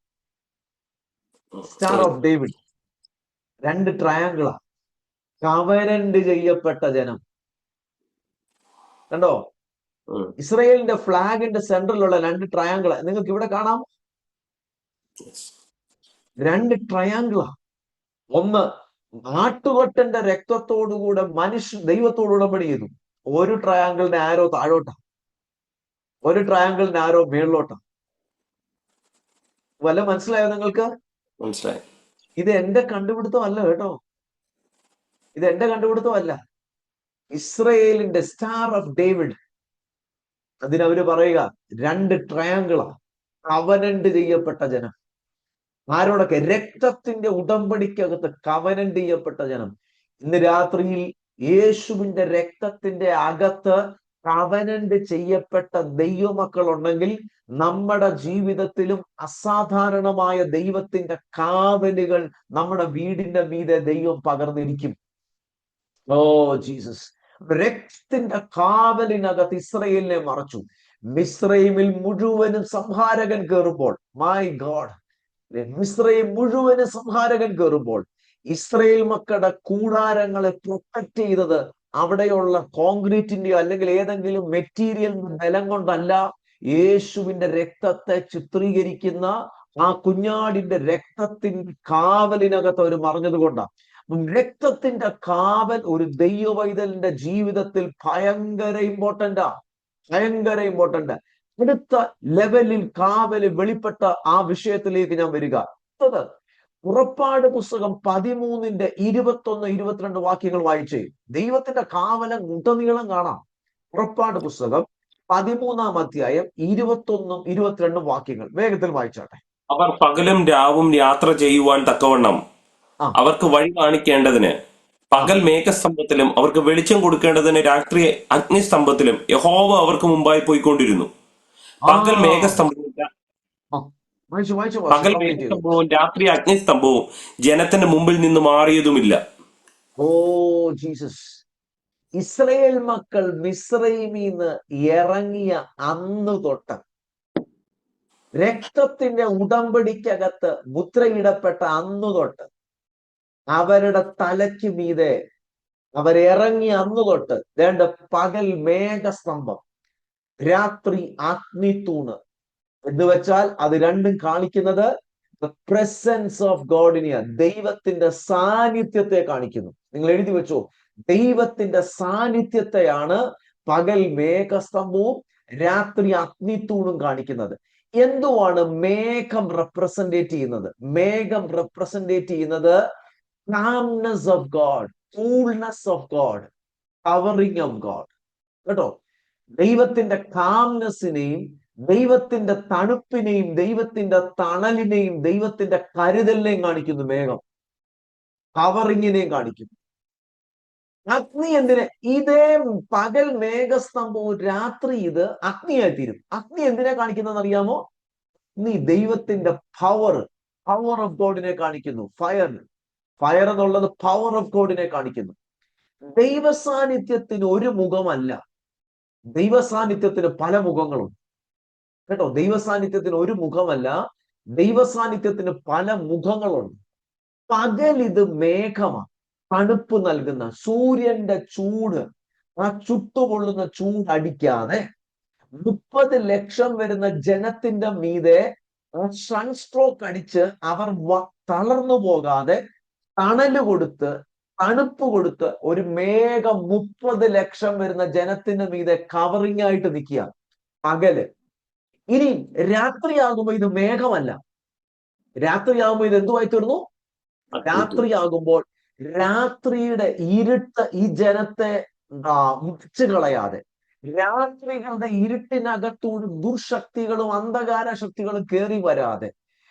Star of David. 2 ട്രയാങ്കിളാ. കവനന്റ് ചെയ്യപ്പെട്ട ജനം. കണ്ടോ? ഇസ്രായേലിന്റെ ഫ്ലാഗിന്റെ സെന്ററിലുള്ള 2 ട്രയാങ്കിളാ. നിങ്ങൾക്ക് ഇവിടെ കാണാം. 2 ട്രയാങ്കിളാ. ഒന്ന് ആട്ടുകൊറ്റന്റെ രക്തത്തോടുകൂടെ ദൈവത്തോട് ഉടമ്പടി ചെയ്തു. ഒരു ട്രയാങ്കിളിന്റെ ആരോ താഴോട്ടാ, ഒരു ട്രയാങ്കിളിന്റെ ആരോ മേളിലോട്ടാ. വല്ല മനസ്സിലായോ നിങ്ങൾക്ക്? മനസ്സിലായി. ഇത് എന്റെ കണ്ടുപിടുത്തമല്ല കേട്ടോ. ഇത് എന്റെ കണ്ടുപിടുത്തമല്ല. ഇസ്രയേലിന്റെ സ്റ്റാർ ഓഫ് ഡേവിഡ്. അതിനവര് പറയുക 2 ട്രയാങ്കിളാ. കവനന്റ് ചെയ്യപ്പെട്ട ജനം. ആരോടൊക്കെ? രക്തത്തിന്റെ ഉടമ്പടിക്കകത്ത് കവനന്റ് ചെയ്യപ്പെട്ട ജനം. ഇന്ന് രാത്രിയിൽ യേശുവിന്റെ രക്തത്തിന്റെ അകത്ത് കവനന്റ് ചെയ്യപ്പെട്ട ദൈവമക്കൾ ഉണ്ടെങ്കിൽ നമ്മുടെ ജീവിതത്തിലും അസാധാരണമായ ദൈവത്തിന്റെ കാവലുകൾ നമ്മുടെ വീടിന്റെ മീതെ ദൈവം പകർന്നിരിക്കും. Oh Jesus. രക്തത്തിന്റെ കാവലിനകത്ത് ഇസ്രയേലിനെ മറച്ചു. മിസ്രൈമിൽ മുഴുവനും സംഹാരകൻ കയറുമ്പോൾ, മൈ ഗോഡ്, മിസ്രൈം മുഴുവനും സംഹാരകൻ കയറുമ്പോൾ ഇസ്രയേൽ മക്കളുടെ കൂടാരങ്ങളെ പ്രൊട്ടക്ട് ചെയ്തത് അവിടെയുള്ള കോൺക്രീറ്റിന്റെയോ അല്ലെങ്കിൽ ഏതെങ്കിലും മെറ്റീരിയലിന്റെ ബലം കൊണ്ടല്ല, യേശുവിന്റെ രക്തത്തെ ചിത്രീകരിക്കുന്ന ആ കുഞ്ഞാടിന്റെ രക്തത്തിന്റെ കാവലിനകത്ത് അവർ മറിഞ്ഞത് കൊണ്ടാണ്. രക്തത്തിന്റെ കാവൽ ഒരു ദൈവവൈതലിന്റെ ജീവിതത്തിൽ ഭയങ്കര ഇമ്പോർട്ടന്റാ. ഭയങ്കര ഇമ്പോർട്ടന്റ്. അടുത്ത ലെവലിൽ കാവല് വെളിപ്പെട്ട ആ വിഷയത്തിലേക്ക് ഞാൻ വരിക. പുറപ്പാട് പുസ്തകം 13-ന്റെ 21, 22 വാക്യങ്ങൾ വായിച്ചേ. ദൈവത്തിന്റെ കാവലം ഉടനീളം കാണാം. പുറപ്പാട് പുസ്തകം 13-ാം അധ്യായം 21, 22 വാക്യങ്ങൾ വേഗത്തിൽ വായിച്ചാട്ടെ. അവർ പകലും രാവും യാത്ര ചെയ്യുവാൻ തക്കവണ്ണം ആ അവർക്ക് വഴി കാണിക്കേണ്ടതിന് ആ പകൽ മേഘസ്തംഭത്തിലും അവർക്ക് വെളിച്ചം കൊടുക്കേണ്ടതിന് രാത്രി അഗ്നിസ്തംഭത്തിലും യഹോവ അവർക്ക് മുമ്പായി പോയിക്കൊണ്ടിരുന്നു. ആ പകൽ മേഘസ്തംഭവും ആ വായിച്ചു വായിച്ചു വാസു, പകൽ കംപ്ലീറ്റ് ചെയ്തു. മേഘസ്തംഭവും രാത്രി അഗ്നിസ്തംഭവും ജനത്തിന്റെ മുമ്പിൽ നിന്ന് മാറിയതുമില്ല. Oh Jesus. ഇസ്രയേൽ മക്കൾ മിസ്രൈമീന്ന് ഇറങ്ങിയ അന്ന് തൊട്ട് രക്തത്തിന്റെ ഉടമ്പടിക്കകത്ത് മുദ്രയിടപ്പെട്ട അന്നു തൊട്ട് അവരുടെ തലയ്ക്ക് മീതെ അവരിറങ്ങിയ അന്നു തൊട്ട് വേണ്ട പകൽ മേഘസ്തംഭം, രാത്രി അഗ്നിത്തൂണ് എന്ന് വെച്ചാൽ അത് രണ്ടും കാണിക്കുന്നത് പ്രസൻസ് ഓഫ് ഗോഡിനെയാ, ദൈവത്തിന്റെ സാന്നിധ്യത്തെ കാണിക്കുന്നു. നിങ്ങൾ എഴുതി വെച്ചോ, ദൈവത്തിന്റെ സാന്നിധ്യത്തെയാണ് പകൽ മേഘസ്തംഭവും രാത്രി അഗ്നിത്തൂണും കാണിക്കുന്നത്. എന്തുവാണ് മേഘം റെപ്രസെന്റേറ്റ് ചെയ്യുന്നത്? മേഘം റെപ്രസെന്റേറ്റ് ചെയ്യുന്നത് calmness of God, coolness of God, covering of God. കേട്ടോ, ദൈവത്തിന്റെ കാംനെസ്സിനെയും ദൈവത്തിന്റെ തണുപ്പിനെയും ദൈവത്തിന്റെ തണലിനെയും ദൈവത്തിന്റെ കരുതലിനെയും കാണിക്കുന്നു മേഘം. കവറിങ്ങിനെയും കാണിക്കുന്നു. അഗ്നി എന്തിനെ? ഇതേ പകൽ മേഘസ്തംഭവും രാത്രി ഇത് അഗ്നിയായി തീരും. അഗ്നി എന്തിനെ കാണിക്കുന്നതെന്ന് അറിയാമോ? അഗ്നി ദൈവത്തിന്റെ പവർ ഓഫ് ഗോഡിനെ കാണിക്കുന്നു. ഫയർ എന്നുള്ളത് പവർ ഓഫ് ഗോഡിനെ കാണിക്കുന്നു. ദൈവ സാന്നിധ്യത്തിന് ഒരു മുഖമല്ല, ദൈവ സാന്നിധ്യത്തിന് പല മുഖങ്ങളുണ്ട്. കേട്ടോ, ദൈവ സാന്നിധ്യത്തിന് ഒരു മുഖമല്ല, ദൈവ സാന്നിധ്യത്തിന് പല മുഖങ്ങളുണ്ട്. പകൽ ഇത് മേഘമാണ്, തണുപ്പ് നൽകുന്ന സൂര്യന്റെ ചൂട്, ആ ചുട്ടുപൊള്ളുന്ന ചൂടടിക്കാതെ 30 ലക്ഷം വരുന്ന ജനത്തിന്റെ മീതെ സൺസ്ട്രോക്ക് അടിച്ച് അവർ തളർന്നു പോകാതെ തണല് കൊടുത്ത് തണുപ്പ് കൊടുത്ത് ഒരു മേഘം 30 ലക്ഷം വരുന്ന ജനത്തിന്റെ മീതെ കവറിംഗ് ആയിട്ട് നിൽക്കുക പകല്. ഇനി രാത്രിയാകുമ്പോ ഇത് മേഘമല്ല, രാത്രിയാകുമ്പോ ഇത് എന്തുമായി തീർന്നു? രാത്രിയാകുമ്പോൾ രാത്രിയുടെ ഇരുട്ട് ഈ ജനത്തെ മുറിച്ചു കളയാതെ, രാത്രികളുടെ ഇരുട്ടിനകത്തൂടെ ദുർശക്തികളും അന്ധകാര ശക്തികളും കയറി വരാതെ,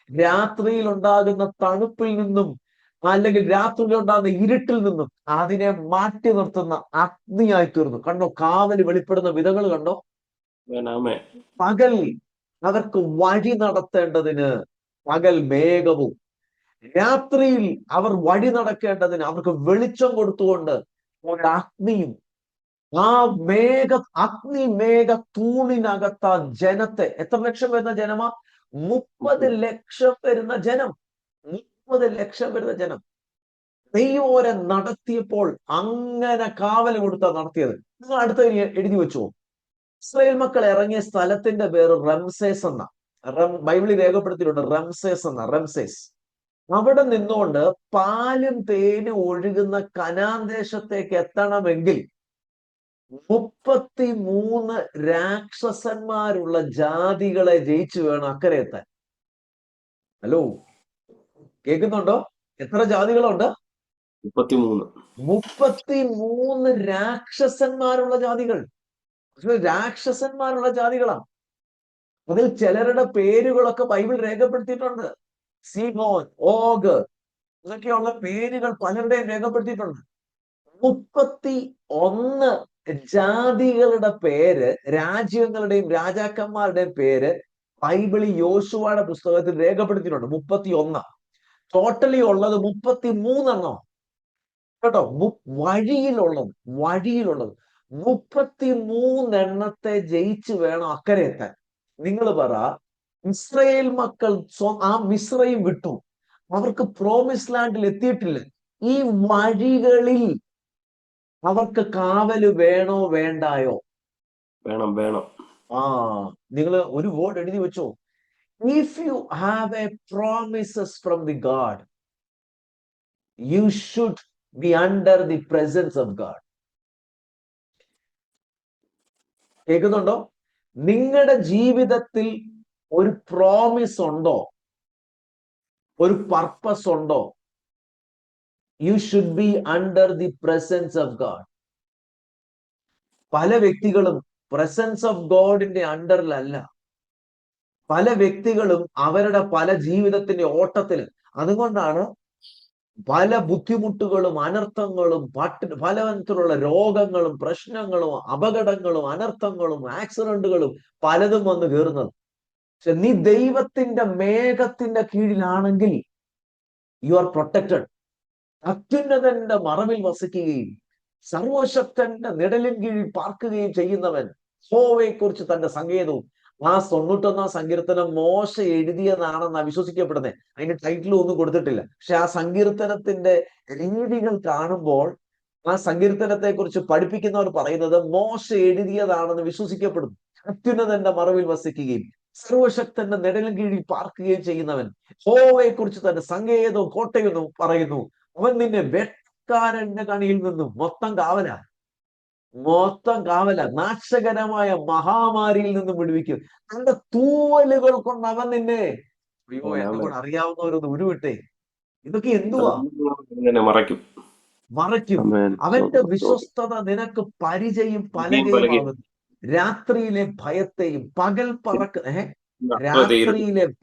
രാത്രിയിൽ ഉണ്ടാകുന്ന തണുപ്പിൽ നിന്നും അല്ലെങ്കിൽ രാത്രിയിൽ ഉണ്ടാകുന്ന ഇരുട്ടിൽ നിന്നും അതിനെ മാറ്റി നിർത്തുന്ന അഗ്നിയായി തീർന്നു. കണ്ടോ, കാവല് വെളിപ്പെടുന്ന വിധങ്ങൾ കണ്ടോ? പകൽ അവർക്ക് വഴി നടത്തേണ്ടതിന് പകൽ മേഘവും, രാത്രിയിൽ അവർ വഴി നടക്കേണ്ടതിന് അവർക്ക് വെളിച്ചം കൊടുത്തുകൊണ്ട് ഒരു അഗ്നിയും. ആ അഗ്നി മേഘ തൂണിനകത്ത ജനത്തെ, എത്ര ലക്ഷം വരുന്ന ജനമാ? 30 ലക്ഷം വരുന്ന ജനം, 30 ലക്ഷം വരുന്ന ജനം ദൈവോരെ നടത്തിയപ്പോൾ അങ്ങനെ കാവല് കൊടുത്താ നടത്തിയത്. നിങ്ങൾ അടുത്ത എഴുതി വെച്ചോ, ഇസ്രായേൽ മക്കൾ ഇറങ്ങിയ സ്ഥലത്തിന്റെ പേര് റംസേസ് എന്ന, ബൈബിളിൽ രേഖപ്പെടുത്തിയിട്ടുണ്ട് റംസേസ് എന്ന, റംസേസ്. അവിടെ നിന്നുകൊണ്ട് പാലും തേനും ഒഴുകുന്ന കനാൻ ദേശത്തേക്ക് എത്തണമെങ്കിൽ 33 രാക്ഷസന്മാരുള്ള ജാതികളെ ജയിച്ചു വേണം അക്കരെ എത്താൻ. ഹലോ, കേൾക്കുന്നുണ്ടോ? എത്ര ജാതികളുണ്ട്? 33 രാക്ഷസന്മാരുള്ള ജാതികൾ. രാക്ഷസന്മാരുള്ള ജാതികളാണ്. അതിൽ ചിലരുടെ പേരുകളൊക്കെ ബൈബിൾ രേഖപ്പെടുത്തിയിട്ടുണ്ട്. സീഹോൻ, ഓഗ്, ഇതൊക്കെയുള്ള പേരുകൾ പലരുടെയും രേഖപ്പെടുത്തിയിട്ടുണ്ട്. 31 ജാതികളുടെ പേര്, രാജ്യങ്ങളുടെയും രാജാക്കന്മാരുടെയും പേര് ബൈബിളിൽ യോശുവയുടെ പുസ്തകത്തിൽ രേഖപ്പെടുത്തിയിട്ടുണ്ട്. 31. ടോട്ടലി ഉള്ളത് 33 എണ്ണം. കേട്ടോ, വഴിയിലുള്ളത് 33 എണ്ണത്തെ ജയിച്ചു വേണം അക്കരെ എത്താൻ. നിങ്ങൾ പറ, ഇസ്രയേൽ മക്കൾ ആ മിസ്രൈം വിട്ടു, അവർക്ക് പ്രോമിസ് ലാൻഡിൽ എത്തിയിട്ടില്ല. ഈ വഴികളിൽ അവർക്ക് കാവല് വേണോ വേണ്ടായോ? വേണം. നിങ്ങൾ ഒരു വേർഡ് എഴുതി വെച്ചോ, if you have a promises from the God, you should be under the presence of God. കേൾക്കുന്നുണ്ടോ? നിങ്ങളുടെ ജീവിതത്തിൽ ഒരു പ്രോമിസ് ഉണ്ടോ? ഒരു പർപ്പസ് ഉണ്ടോ? You should be under the presence of God. പല വ്യക്തികളും പ്രസൻസ് ഓഫ് ഗോഡിന്റെ അണ്ടറിലല്ല. പല വ്യക്തികളും അവരുടെ പല ജീവിതത്തിന്റെ ഓട്ടത്തിൽ. അതുകൊണ്ടാണ് പല ബുദ്ധിമുട്ടുകളും അനർത്ഥങ്ങളും പലതരത്തിലുള്ള രോഗങ്ങളും പ്രശ്നങ്ങളും അപകടങ്ങളും അനർത്ഥങ്ങളും ആക്സിഡന്റുകളും പലതും വന്ന് കയറുന്നത്. പക്ഷെ നീ ദൈവത്തിന്റെ മേഘത്തിന്റെ കീഴിലാണെങ്കിൽ യു ആർ പ്രൊട്ടക്റ്റഡ്. അത്യുന്നതന്റെ മറവിൽ വസിക്കുകയും സർവശക്തന്റെ നിഴലിൻ കീഴിൽ പാർക്കുകയും ചെയ്യുന്നവൻ യഹോവയെ കുറിച്ച് തന്റെ സങ്കേതവും. ആ 91 സങ്കീർത്തനം മോശ എഴുതിയതാണെന്നാണ് വിശ്വസിക്കപ്പെടുന്നത്. അതിന്റെ ടൈറ്റിൽ ഒന്നും കൊടുത്തിട്ടില്ല. പക്ഷെ ആ സങ്കീർത്തനത്തിന്റെ രീതികൾ കാണുമ്പോൾ ആ സങ്കീർത്തനത്തെ കുറിച്ച് പഠിപ്പിക്കുന്നവർ പറയുന്നത് മോശ എഴുതിയതാണെന്ന് വിശ്വസിക്കപ്പെടുന്നു. അത്യുന്നതന്റെ മറവിൽ വസിക്കുകയും സർവശക്തന്റെ നിഴലിൻ കീഴിൽ പാർക്കുകയും ചെയ്യുന്നവൻ യഹോവയെ കുറിച്ച് തന്റെ സങ്കേതവും കോട്ടയെന്നും പറയുന്നു. അവൻ നിന്നെ വെട്ടക്കാരന്റെ കണിയിൽ നിന്നും മൊത്തം കാവല നാശകരമായ മഹാമാരിയിൽ നിന്നും വിടുവിക്കും. തന്റെ തൂവലുകൾ കൊണ്ട് അവൻ നിന്നെ, അയ്യോ എന്നെ കൂടെ അറിയാവുന്നവരൊന്ന് ഉരുവിട്ടെ, ഇതൊക്കെ എന്തുവാ? മറയ്ക്കും. അവന്റെ വിശ്വസ്തത നിനക്ക് പരിചയം പലകയുമാകുന്നു. രാത്രിയിലെ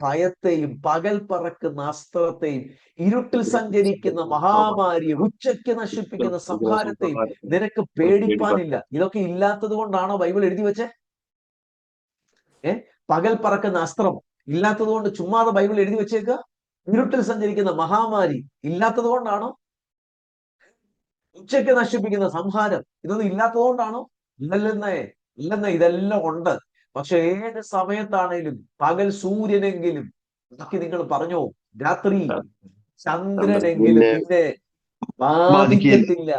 ഭയത്തെയും പകൽ പറക്കുന്ന അസ്ത്രത്തെയും ഇരുട്ടിൽ സഞ്ചരിക്കുന്ന മഹാമാരിയെ ഉച്ചയ്ക്ക് നശിപ്പിക്കുന്ന സംഹാരത്തെയും നിനക്ക് പേടിപ്പാനില്ല. ഇതൊക്കെ ഇല്ലാത്തത് കൊണ്ടാണോ ബൈബിൾ എഴുതി വെച്ചേ? പകൽ പറക്കുന്ന അസ്ത്രം ഇല്ലാത്തത് കൊണ്ട് ചുമ്മാതെ ബൈബിൾ എഴുതി വെച്ചേക്ക? ഇരുട്ടിൽ സഞ്ചരിക്കുന്ന മഹാമാരി ഇല്ലാത്തത് കൊണ്ടാണോ? ഉച്ചയ്ക്ക് നശിപ്പിക്കുന്ന സംഹാരം ഇതൊന്നും ഇല്ലാത്തത് കൊണ്ടാണോ? ഇല്ലെന്നേ. ഇതെല്ലാം ഉണ്ട്. പക്ഷെ ഏത് സമയത്താണേലും പകൽ സൂര്യനെങ്കിലും, ബാക്കി നിങ്ങൾ പറഞ്ഞോ, രാത്രി ചന്ദ്രനെങ്കിലും നിന്നെ ബാധിക്കത്തില്ല.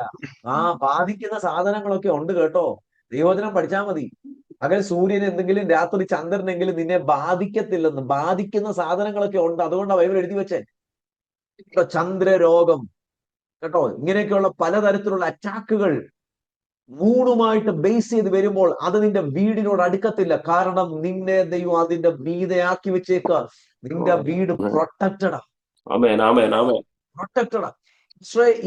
ബാധിക്കുന്ന സാധനങ്ങളൊക്കെ ഉണ്ട് കേട്ടോ. ദൈവവചനം പഠിച്ചാൽ മതി. പകൽ സൂര്യൻ എന്തെങ്കിലും രാത്രി ചന്ദ്രനെങ്കിലും നിന്നെ ബാധിക്കത്തില്ലെന്ന്. ബാധിക്കുന്ന സാധനങ്ങളൊക്കെ ഉണ്ട്. അതുകൊണ്ടാണ് ബൈബിൾ എഴുതി വെച്ചേ. ചന്ദ്രരോഗം കേട്ടോ, ഇങ്ങനെയൊക്കെയുള്ള പലതരത്തിലുള്ള അറ്റാക്കുകൾ മൂണുമായിട്ട് ബേസ് ചെയ്ത് വരുമ്പോൾ അത് നിന്റെ വീടിനോട് അടുക്കത്തില്ല. കാരണം നിന്നെ ദൈവം അതിന്റെ മീതെ ആക്കി വെച്ചേക്കുക. നിന്റെ വീട് പ്രൊട്ടക്റ്റഡാ.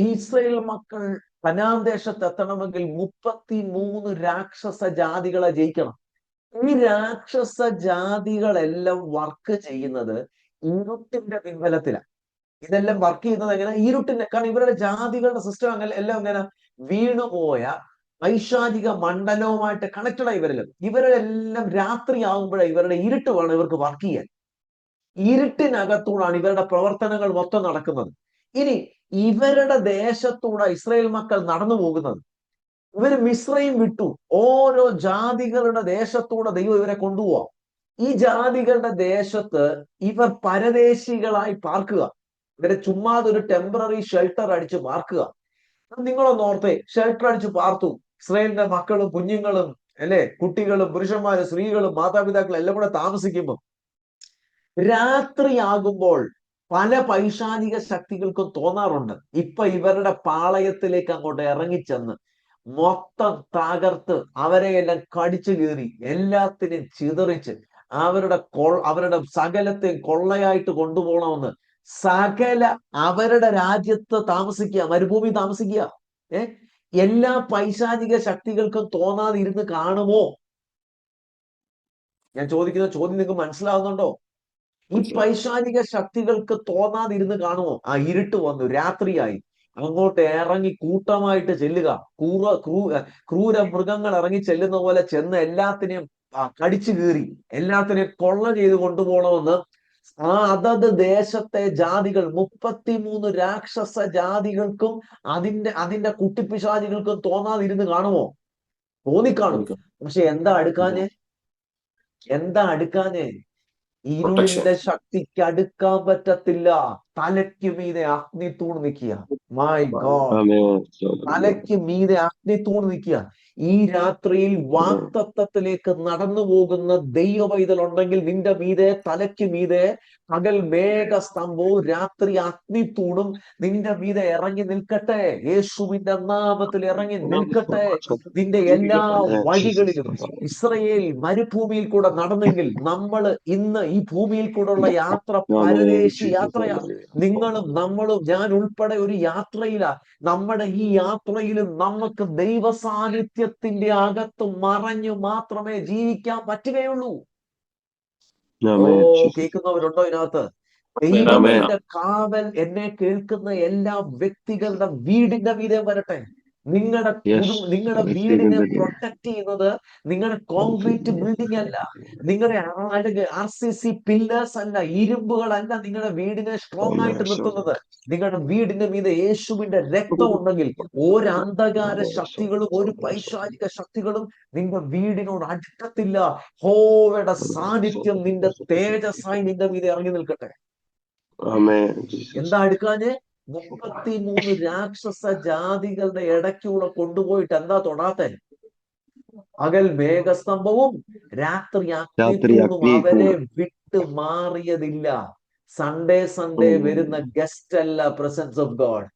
ഇസ്രായേൽ മക്കൾ കനാൻ ദേശത്ത് എത്തണമെങ്കിൽ 33 രാക്ഷസ ജാതികളെ ജയിക്കണം. ഈ രാക്ഷസ ജാതികളെല്ലാം വർക്ക് ചെയ്യുന്നത് ഇരുട്ടിന്റെ പിൻബലത്തിലാണ്. ഇതെല്ലാം വർക്ക് ചെയ്യുന്നത് എങ്ങനെ? ഇരുട്ടിന്റെ. കാരണം ഇവരുടെ ജാതികളുടെ സിസ്റ്റം അങ്ങനെ എല്ലാം ഇങ്ങനെ വീണുപോയ പൈശാചിക മണ്ഡലവുമായിട്ട് കണക്റ്റഡായി ഇവരെല്ലാം രാത്രി ആകുമ്പോഴേ ഇവരുടെ ഇരുട്ട് വേണം ഇവർക്ക് വർക്ക് ചെയ്യാൻ. ഇരുട്ടിനകത്തൂടാണ് ഇവരുടെ പ്രവർത്തനങ്ങൾ മൊത്തം നടക്കുന്നത്. ഇനി ഇവരുടെ ദേശത്തൂടെ ഇസ്രായേൽ മക്കൾ നടന്നു പോകുന്നത്. ഇവര് മിസ്രയീം വിട്ടു. ഓരോ ജാതികളുടെ ദേശത്തൂടെ ദൈവം ഇവരെ കൊണ്ടുപോവാം. ഈ ജാതികളുടെ ദേശത്ത് ഇവർ പരദേശികളായി പാർക്കുക. ഇവരെ ചുമ്മാതെ ഒരു ടെമ്പററി ഷെൽട്ടർ അടിച്ച് പാർക്കുക. നിങ്ങളൊന്ന് ഓർത്തേ, ഷെൽട്ടർ അടിച്ച് പാർത്തു. ഇസ്രായേലിന്റെ മക്കളും കുഞ്ഞുങ്ങളും കുട്ടികളും പുരുഷന്മാരും സ്ത്രീകളും മാതാപിതാക്കളും എല്ലാം കൂടെ താമസിക്കുമ്പോൾ രാത്രിയാകുമ്പോൾ പല പൈശാചിക ശക്തികൾക്കും തോന്നാറുണ്ട് ഇപ്പൊ ഇവരുടെ പാളയത്തിലേക്ക് അങ്ങോട്ട് ഇറങ്ങിച്ചെന്ന് മൊത്തം തകർത്ത് അവരെയെല്ലാം കടിച്ചു കീറി എല്ലാത്തിനെയും ചിതറിച്ച് അവരുടെ സകലത്തെയും കൊള്ളയായിട്ട് കൊണ്ടുപോകണമെന്ന് അവരുടെ രാജ്യത്ത് താമസിക്കുക, മരുഭൂമി താമസിക്കുക. എല്ലാ പൈശാചിക ശക്തികൾക്കും തോന്നാതെ ഇരുന്ന് കാണുമോ? ഞാൻ ചോദിക്കുന്ന ചോദ്യം നിങ്ങൾക്ക് മനസ്സിലാവുന്നുണ്ടോ? ഈ പൈശാചിക ശക്തികൾക്ക് തോന്നാതിരുന്ന് കാണുമോ? ഇരുട്ട് വന്നു, രാത്രിയായി, അങ്ങോട്ട് ഇറങ്ങി കൂട്ടമായിട്ട് ചെല്ലുക. ക്രൂര മൃഗങ്ങൾ ഇറങ്ങി ചെല്ലുന്ന പോലെ ചെന്ന് എല്ലാത്തിനെയും കടിച്ചു കീറി എല്ലാത്തിനെയും കൊള്ള ചെയ്ത് കൊണ്ടുപോകണമെന്ന് അതത് ദേശത്തെ ജാതികൾ 33 രാക്ഷസ ജാതികൾക്കും അതിന്റെ കുട്ടിപ്പിശാചികൾക്കും തോന്നാതിരുന്ന് കാണുമോ? തോന്നിക്കാണും. പക്ഷെ എന്താ അടുക്കാഞ്ഞേ? ഇരുളിന്റെ ശക്തിക്ക് അടുക്കാൻ പറ്റത്തില്ല. തലയ്ക്ക് മീതെ അഗ്നി തൂണ് നിൽക്കുക. മൈ ഗോഡ്, തലയ്ക്ക് മീതെ അഗ്നി തൂണ് നിൽക്കുക. ഈ രാത്രിയിൽ വാഗ്ദത്തത്തിലേക്ക് നടന്നു പോകുന്ന ദൈവ പൈതൽ ഉണ്ടെങ്കിൽ നിന്റെ മീതെ, തലയ്ക്ക് മീതെ പകൽ മേഘസ്തംഭവും രാത്രി അഗ്നിത്തൂണും നിന്റെ മീതെ ഇറങ്ങി നിൽക്കട്ടെ. യേശുവിന്റെ നാമത്തിൽ ഇറങ്ങി നിൽക്കട്ടെ. നിന്റെ എല്ലാ വഴികളിലും. ഇസ്രയേൽ മരുഭൂമിയിൽ കൂടെ നടന്നെങ്കിൽ നമ്മൾ ഇന്ന് ഈ ഭൂമിയിൽ കൂടെയുള്ള യാത്ര പരദേശി യാത്രയാണ്. നിങ്ങളും നമ്മളും ഞാൻ ഉൾപ്പെടെ ഒരു യാത്രയിലാ. നമ്മുടെ ഈ യാത്രയിലും നമുക്ക് ദൈവ സാന്നിധ്യത്തിന്റെ അകത്ത് മറഞ്ഞു മാത്രമേ ജീവിക്കാൻ പറ്റുകയുള്ളൂ. കേൾക്കുന്നവരുണ്ടോ ഇതിനകത്ത്? ആമേൻ. ദൈവത്തിന്റെ കാവൽ എന്നെ കേൾക്കുന്ന എല്ലാ വ്യക്തികളുടെ വീടിന്റെ മീതെ വരട്ടെ. നിങ്ങളുടെ Yes, നിങ്ങളുടെ I receive in വീടിനെ the name. പ്രൊട്ടക്ട് ചെയ്യുന്നത് നിങ്ങളുടെ Thank you, concrete Lord. Building അല്ല, നിങ്ങളുടെ RCC പില്ലേഴ്സ് അല്ല, ഇരുമ്പുകളല്ല നിങ്ങളുടെ വീടിനെ Oh, സ്ട്രോങ് ആയിട്ട് my son. നിർത്തുന്നത്. നിങ്ങളുടെ വീടിന്റെ മീതെ യേശുവിന്റെ രക്തം ഉണ്ടെങ്കിൽ ഒരു അന്ധകാര ശക്തികളും ഒരു പൈശാചിക ശക്തികളും നിന്റെ വീടിനോട് അടുക്കത്തില്ല. ഹോവയുടെ സാന്നിധ്യം നിന്റെ തേജസ്സായി നിന്റെ മീതെ ഇറങ്ങി നിൽക്കട്ടെ. Amen, Jesus. എന്താ എടുക്കാഞ്ഞ്? 33 രാക്ഷസ ജാതികളുടെ ഇടയ്ക്കൂടെ കൊണ്ടുപോയിട്ട് എന്താ തൊടാത്തെ? പകൽ മേഘസ്തംഭവും രാത്രി രാത്രി അഗ്നിത്തൂണും അവരെ അഗ്നിത്തൂണും. വിട്ട് മാറിയതില്ല. സൺഡേ Oh, വരുന്ന ഗസ്റ്റ് അല്ല presence of God.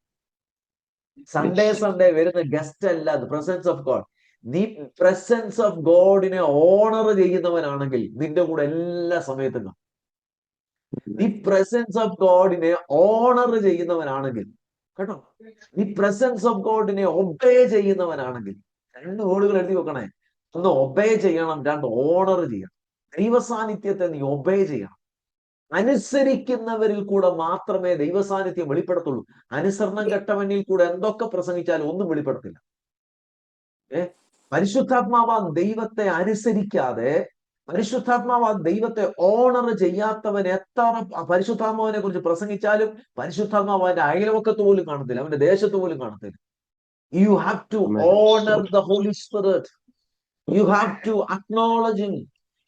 yes. Sunday വരുന്ന ഗസ്റ്റ് അല്ല പ്രസൻസ് ഓഫ് ഗോഡ്. നീ പ്രസൻസ് ഓഫ് ഗോഡിനെ ഓണർ ചെയ്യുന്നവനാണെങ്കിൽ നിന്റെ കൂടെ എല്ലാ സമയത്തും കാണും. നീ പ്രസൻസ് ഓഫ് ഗോഡിനെ ഓണർ ചെയ്യുന്നവനാണെങ്കിൽ, കേട്ടോ, നീ പ്രസൻസ് ഓഫ് ഗോഡിനെ ഒബേ ചെയ്യുന്നവനാണെങ്കിൽ, 2 വേർഡുകൾ എഴുതി വെക്കണേ. ഒന്ന് ഒബേ ചെയ്യണം, 2 ഓണർ ചെയ്യണം. ദൈവസാന്നിധ്യത്തെ നീ ഒബേ ചെയ്യണം. അനുസരിക്കുന്നവരിൽ കൂടെ മാത്രമേ ദൈവസാന്നിധ്യം വെളിപ്പെടത്തുള്ളൂ. അനുസരണം കെട്ടവനിൽ കൂടെ എന്തൊക്കെ പ്രസംഗിച്ചാലും ഒന്നും വെളിപ്പെടത്തില്ല. പരിശുദ്ധാത്മാവാൻ ദൈവത്തെ അനുസരിക്കാതെ, പരിശുദ്ധാത്മാവാൻ ദൈവത്തെ ഓണർ ചെയ്യാത്തവൻ എത്ര പരിശുദ്ധാത്മാവിനെ കുറിച്ച് പ്രസംഗിച്ചാലും പരിശുദ്ധാത്മാവ് അവന്റെ അയൽവക്കത്ത് പോലും കാണത്തില്ല, അവന്റെ ദേശത്ത് പോലും കാണത്തില്ല. You have to honor the Holy Spirit. You have to acknowledge him.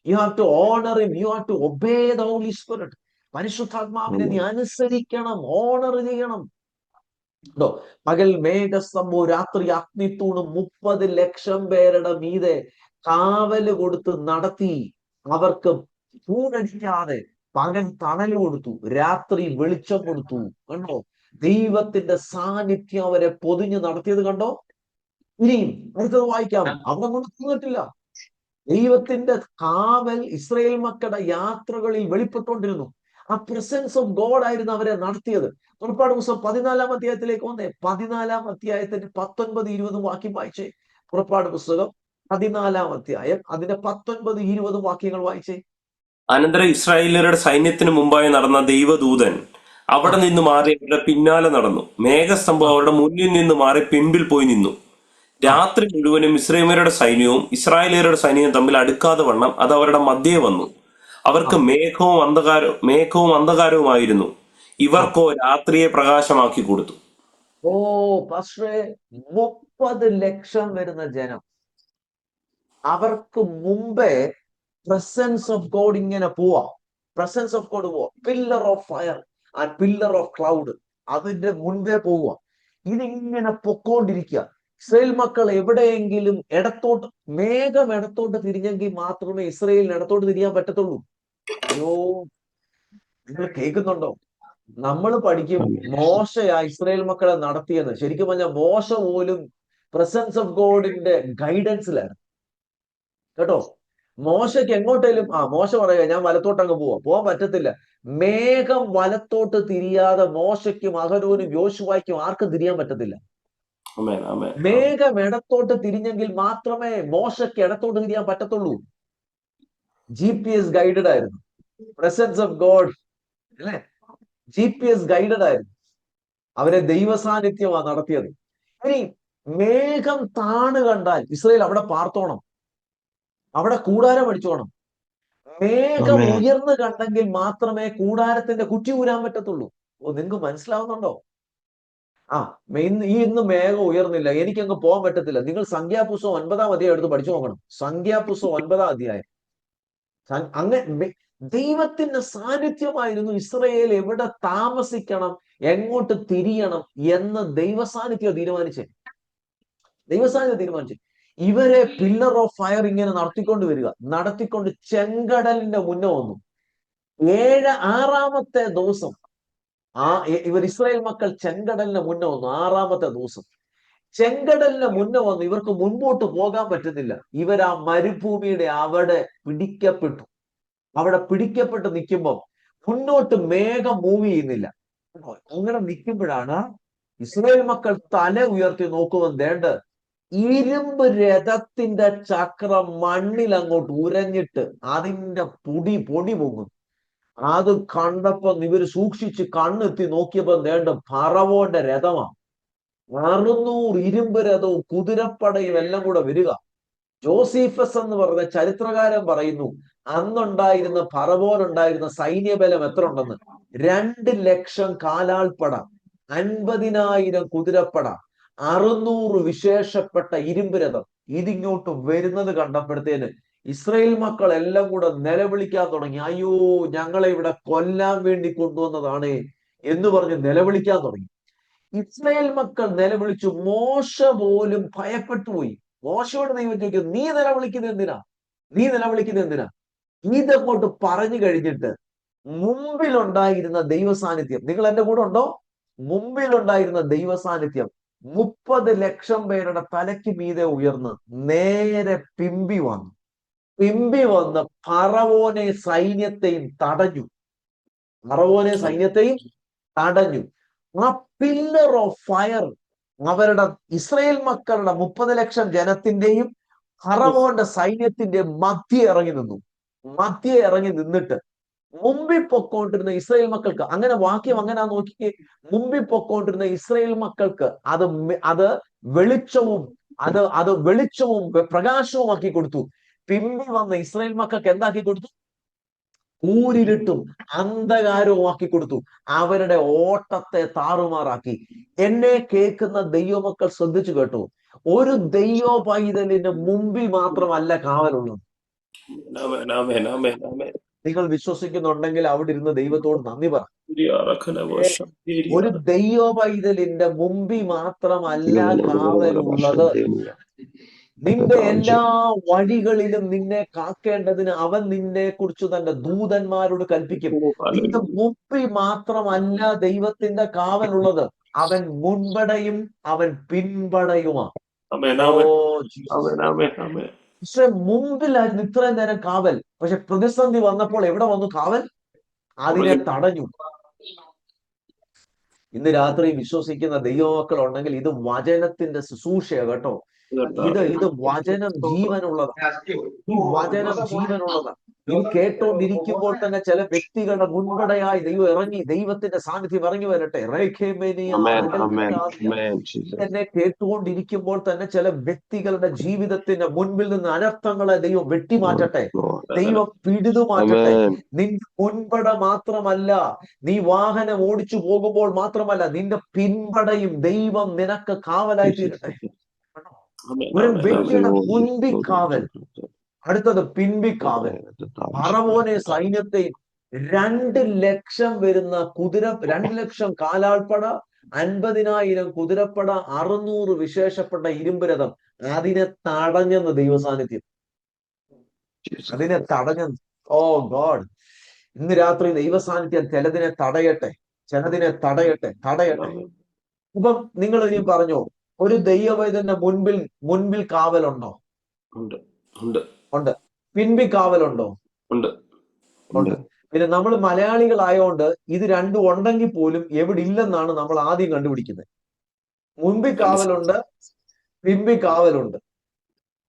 You have to honor him. You have to obey the Holy Spirit. പരിശുദ്ധാത്മാവിനെ നീ അനുസരിക്കണം, ഓണർ ചെയ്യണം. പകൽ മേഘസ്തംഭവും രാത്രി അഗ്നിത്തൂണും 30 ലക്ഷം പേരുടെ മീതെ കാവല് കൊടുത്ത് നടത്തി. അവർക്ക് ചൂടടിക്കാതെ പകൽ തണൽ കൊടുത്തു, രാത്രി വെളിച്ചം കൊടുത്തു. കണ്ടോ? ദൈവത്തിന്റെ സാന്നിധ്യം അവരെ പൊതിഞ്ഞ് നടത്തിയത് കണ്ടോ? ഇനിയും അടുത്തത് വായിക്കാം. അവിടെ കൊണ്ട് തീർന്നിട്ടില്ല. ദൈവത്തിന്റെ കാവൽ ഇസ്രായേൽ മക്കളുടെ യാത്രകളിൽ വെളിപ്പെട്ടുകൊണ്ടിരുന്നു. ആ പ്രസൻസ് ഓഫ് ഗോഡ് ആയിരുന്നു അവരെ നടത്തിയത്. പുറപ്പാട് പുസ്തകം 14-ാം അധ്യായത്തിലേക്ക് വന്നേ. 14-ാം അധ്യായത്തിന്റെ 19-20 വാക്യം വായിച്ചേ. പുറപ്പാട് പുസ്തകം 14-ാം അധ്യായം അതിന്റെ 19-20 വാക്യങ്ങൾ വായിച്ചേ. അനന്തരം ഇസ്രായേലരുടെ സൈന്യത്തിന് മുമ്പായി നടന്ന ദൈവദൂതൻ അവിടെ നിന്ന് മാറി അവരുടെ പിന്നാലെ നടന്നു. മേഘസ്തംഭം അവരുടെ മുന്നിൽ നിന്ന് മാറി പിൻപിൽ പോയി നിന്നു. രാത്രി മുഴുവനും ഇസ്രായേലരുടെ സൈന്യവും ഇസ്രായേലരുടെ സൈന്യവും തമ്മിൽ അടുക്കാതെ വണ്ണം അത് അവരുടെ മധ്യേ വന്നു. അവർക്ക് മേഘവും അന്ധകാരവുമായിരുന്നു. ഇവർക്കോ രാത്രിയെ പ്രകാശമാക്കി കൊടുത്തു. പക്ഷേ 30 ലക്ഷം വരുന്ന ജനം, അവർക്ക് മുമ്പേ പ്രസൻസ് ഓഫ് ഗോഡ് ഇങ്ങനെ പോവാ. പ്രസൻസ് ഓഫ് ഗോഡ് പോവാ. Pillar of fire and pillar of cloud അതിന്റെ മുൻപേ പോവുക. ഇതിങ്ങനെ പൊക്കോണ്ടിരിക്കുക. ഇസ്രായേൽ മക്കൾ എവിടെയെങ്കിലും മേഘം ഇടത്തോട്ട് തിരിഞ്ഞെങ്കിൽ മാത്രമേ ഇസ്രായേലിന് ഇടത്തോട്ട് തിരിയാൻ പറ്റത്തുള്ളൂ. അയ്യോ, നിങ്ങൾ കേൾക്കുന്നുണ്ടോ? നമ്മൾ പഠിക്കും മോശയാ ഇസ്രായേൽ മക്കളെ നടത്തിയത്. ശരിക്കും പറഞ്ഞാൽ മോശ പോലും പ്രസൻസ് ഓഫ് ഗോഡിന്റെ ഗൈഡൻസിലായിരുന്നു, കേട്ടോ. മോശയ്ക്ക് എങ്ങോട്ടേലും മോശ പറയുക ഞാൻ വലത്തോട്ട് അങ്ങ് പോവാൻ പറ്റത്തില്ല. മേഘം വലത്തോട്ട് തിരിയാതെ മോശയ്ക്കും അഹരോനും യോശുവായ്ക്കും ആർക്കും തിരിയാൻ പറ്റത്തില്ല. മേഘം ഇടത്തോട്ട് തിരിഞ്ഞെങ്കിൽ മാത്രമേ മോശയ്ക്ക് ഇടത്തോട്ട് തിരിയാൻ പറ്റത്തുള്ളൂ. GPS ഗൈഡഡ് ആയിരുന്നു. പ്രസൻസ് ഓഫ് ഗോഡ് അല്ലെ, GPS ഗൈഡഡ് ആയിരുന്നു. അവരെ ദൈവസാന്നിധ്യമാണ് നടത്തിയത്. ഇനി മേഘം താണ് കണ്ടാൽ ഇസ്രായേൽ അവിടെ പാർത്തോണം, അവിടെ കൂടാരം അടിച്ചോണം. മേഘം ഉയർന്നു കണ്ടെങ്കിൽ മാത്രമേ കൂടാരത്തിന്റെ കുറ്റി ഊരാൻ പറ്റത്തുള്ളൂ. നിങ്ങൾക്ക് മനസ്സിലാവുന്നുണ്ടോ? ഇന്ന് മേഘം ഉയർന്നില്ല, എനിക്കങ്ങ് പോകാൻ പറ്റത്തില്ല. നിങ്ങൾ സംഖ്യാപുസ്തകം 9-ാം അധ്യായം എടുത്ത് പഠിച്ചു നോക്കണം. സംഖ്യാപുസ്തകം 9-ാം അധ്യായം. അങ്ങനെ ദൈവത്തിന്റെ സാന്നിധ്യമായിരുന്നു ഇസ്രായേൽ എവിടെ താമസിക്കണം, എങ്ങോട്ട് തിരിയണം എന്ന് ദൈവസാന്നിധ്യം തീരുമാനിച്ചേ. ഇവരെ പില്ലർ ഓഫ് ഫയർ ഇങ്ങനെ നടത്തിക്കൊണ്ട് വരിക, നടത്തിക്കൊണ്ട് ചെങ്കടലിന്റെ മുന്നേ വന്നു. 6-ാമത്തെ ദിവസം ഇവർ ഇസ്രായേൽ മക്കൾ ചെങ്കടലിന് മുന്നേ വന്നു. 6-ാമത്തെ ദിവസം ചെങ്കടലിന് മുന്നേ വന്നു. ഇവർക്ക് മുൻപോട്ട് പോകാൻ പറ്റുന്നില്ല. ഇവർ ആ മരുഭൂമിയുടെ അവിടെ പിടിക്കപ്പെട്ടു. അവിടെ പിടിക്കപ്പെട്ട് നിൽക്കുമ്പോൾ മുന്നോട്ട് മേഘം മൂവ് ചെയ്യുന്നില്ല. അങ്ങനെ നിൽക്കുമ്പോഴാണ് ഇസ്രായേൽ മക്കൾ തല ഉയർത്തി നോക്കുമ്പോൾ വേണ്ട ഇരുമ്പ് രഥത്തിന്റെ ചക്രം മണ്ണിൽ അങ്ങോട്ട് ഉരഞ്ഞിട്ട് അതിന്റെ പൊടി പൊങ്ങും. അത് കണ്ടപ്പോ ഇവര് സൂക്ഷിച്ച് കണ്ണെത്തി നോക്കിയപ്പോ നേണ്ട ഫറവോന്റെ രഥമാണ്. 600 ഇരുമ്പ് രഥവും കുതിരപ്പടയും എല്ലാം കൂടെ വരിക. ജോസീഫസ് എന്ന് പറഞ്ഞ ചരിത്രകാരൻ പറയുന്നു, അന്നുണ്ടായിരുന്ന ഫറവോനുണ്ടായിരുന്ന സൈന്യബലം എത്ര ഉണ്ടെന്ന്. 2 ലക്ഷം കാലാൾപ്പട, 50,000 കുതിരപ്പട, 600 വിശേഷപ്പെട്ട ഇരുമ്പ് രഥം. ഇതിങ്ങോട്ട് വരുന്നത് കണ്ടപ്പോഴത്തേന് ഇസ്രായേൽ മക്കൾ എല്ലാം കൂടെ നിലവിളിക്കാൻ തുടങ്ങി. അയ്യോ, ഞങ്ങളെ ഇവിടെ കൊല്ലാൻ വേണ്ടി കൊണ്ടുവന്നതാണ് എന്ന് പറഞ്ഞ് നിലവിളിക്കാൻ തുടങ്ങി. ഇസ്രായേൽ മക്കൾ നിലവിളിച്ചു. മോശ പോലും ഭയപ്പെട്ടു പോയി. മോശയോട് ദൈവം ചോദിക്കും, നീ നിലവിളിക്കുന്നത് എന്തിനാ? നീ നിലവിളിക്കുന്നത് എന്തിനാ? ഇതങ്ങോട്ട് പറഞ്ഞു കഴിഞ്ഞിട്ട് മുമ്പിലുണ്ടായിരുന്ന ദൈവ സാന്നിധ്യം, നിങ്ങൾ എന്റെ കൂടെ ഉണ്ടോ? മുമ്പിലുണ്ടായിരുന്ന ദൈവ സാന്നിധ്യം 30 ലക്ഷം പേരുടെ തലയ്ക്ക് മീതെ ഉയർന്ന് നേരെ പിമ്പി വന്നു. പിമ്പി വന്ന് ഫറവോനെ സൈന്യത്തെയും തടഞ്ഞു. ഫറവോനെ സൈന്യത്തെയും തടഞ്ഞു. ആ പില്ലർ ഓഫ് ഫയർ അവരുടെ ഇസ്രായേൽ മക്കളുടെ 30 ലക്ഷം ജനത്തിന്റെയും ഫറവോന്റെ സൈന്യത്തിന്റെ മധ്യ ഇറങ്ങി നിന്നു. മധ്യ ഇറങ്ങി നിന്നിട്ട് മുമ്പിൽ പൊക്കോണ്ടിരുന്ന ഇസ്രായേൽ മക്കൾക്ക്, അങ്ങനെ വാക്യം അങ്ങനെ നോക്കിക്കേ, മുമ്പിൽ പൊക്കോണ്ടിരുന്ന ഇസ്രായേൽ മക്കൾക്ക് അത് വെളിച്ചവും അത് വെളിച്ചവും പ്രകാശവും ആക്കി കൊടുത്തു. പിമ്പി വന്ന ഇസ്രായേൽ മക്കൾക്ക് എന്താക്കി കൊടുത്തു? കൂരിരുട്ടും അന്ധകാരവും ആക്കി കൊടുത്തു. അവരുടെ ഓട്ടത്തെ താറുമാറാക്കി. എന്നെ കേൾക്കുന്ന ദൈവമക്കൾ ശ്രദ്ധിച്ചു കേട്ടോ, ഒരു ദൈവ പൈതലിന് മുമ്പിൽ മാത്രമല്ല കാവലുള്ളത്. നിങ്ങൾ വിശ്വസിക്കുന്നുണ്ടെങ്കിൽ അവിടെ ഇരുന്ന് ദൈവത്തോട് നന്ദി പറ. ഒരു ദൈവ പൈതലിന്റെ മുമ്പിൽ മാത്രമല്ല കാവലുള്ളത്. നിന്റെ എല്ലാ വഴികളിലും നിന്നെ കാക്കേണ്ടതിന് അവൻ നിന്നെ കുറിച്ച് തന്റെ ദൂതന്മാരോട് കൽപ്പിക്കും. നിന്റെ മുമ്പിൽ മാത്രമല്ല ദൈവത്തിന്റെ കാവലുള്ളത്, അവൻ മുൻപടയും അവൻ പിൻപടയുമാണ്. പക്ഷെ മുമ്പിലായിരുന്നു ഇത്രയും നേരം കാവൽ. പക്ഷെ പ്രതിസന്ധി വന്നപ്പോൾ എവിടെ വന്നു കാവൽ? അതിനെ തടഞ്ഞു. ഇന്ന് രാത്രി വിശ്വസിക്കുന്ന ദൈവമക്കൾ ഉണ്ടെങ്കിൽ ഇത് വചനത്തിന്റെ ശുശ്രൂഷയാ കേട്ടോ. ഇത് വചനം ജീവനുള്ളതാണ്. ഈ വചനം ജീവനുള്ളതാണ്. ഇത് കേട്ടോണ്ടിരിക്കുമ്പോൾ തന്നെ ചില വ്യക്തികളുടെ മുൻപടയായി ദൈവം ഇറങ്ങി, ദൈവത്തിന്റെ സാന്നിധ്യം ഇറങ്ങി വരട്ടെ. എന്നെ കേട്ടുകൊണ്ടിരിക്കുമ്പോൾ തന്നെ ചില വ്യക്തികളുടെ ജീവിതത്തിന്റെ മുൻപിൽ നിന്ന് അനർത്ഥങ്ങളെ ദൈവം വെട്ടിമാറ്റട്ടെ, ദൈവം പിടിതു മാറ്റട്ടെ. നിന്റെ മുൻപട മാത്രമല്ല, നീ വാഹനം ഓടിച്ചു പോകുമ്പോൾ മാത്രമല്ല, നിന്റെ പിൻപടയും ദൈവം നിനക്ക് കാവലായി തീരട്ടെ. ഒരു വ്യക്തിയുടെ മുൻപിക്കാവൽ, അടുത്തത് പിൻപിക്കാവൽ. ഫറവോനെ സൈന്യത്തെയും 2 ലക്ഷം വരുന്ന 2 ലക്ഷം കാലാൾപ്പട, 50,000 കുതിരപ്പട, 600 വിശേഷപ്പെട്ട ഇരുമ്പ് രഥം, അതിനെ തടഞ്ഞെന്ന് ദൈവസാന്നിധ്യം. അതിനെ തടഞ്ഞെന്ന്. ഓ ഗോഡ്, ഇന്ന് രാത്രി ദൈവസാന്നിധ്യം ചിലതിനെ തടയട്ടെ, ചിലതിനെ തടയട്ടെ. അപ്പം നിങ്ങൾ ഇനി പറഞ്ഞോ, ഒരു ദൈവവൈദ്യന്റെ മുൻപിൽ കാവലുണ്ടോ? ഉണ്ട്. പിൻപി കാവലുണ്ടോ? ഉണ്ട്. പിന്നെ നമ്മൾ മലയാളികളായോണ്ട് ഇത് രണ്ടും ഉണ്ടെങ്കിൽ പോലും എവിടെ ഇല്ലെന്നാണ് നമ്മൾ ആദ്യം കണ്ടുപിടിക്കുന്നത്. മുൻപി കാവലുണ്ട്, പിൻപി കാവലുണ്ട്.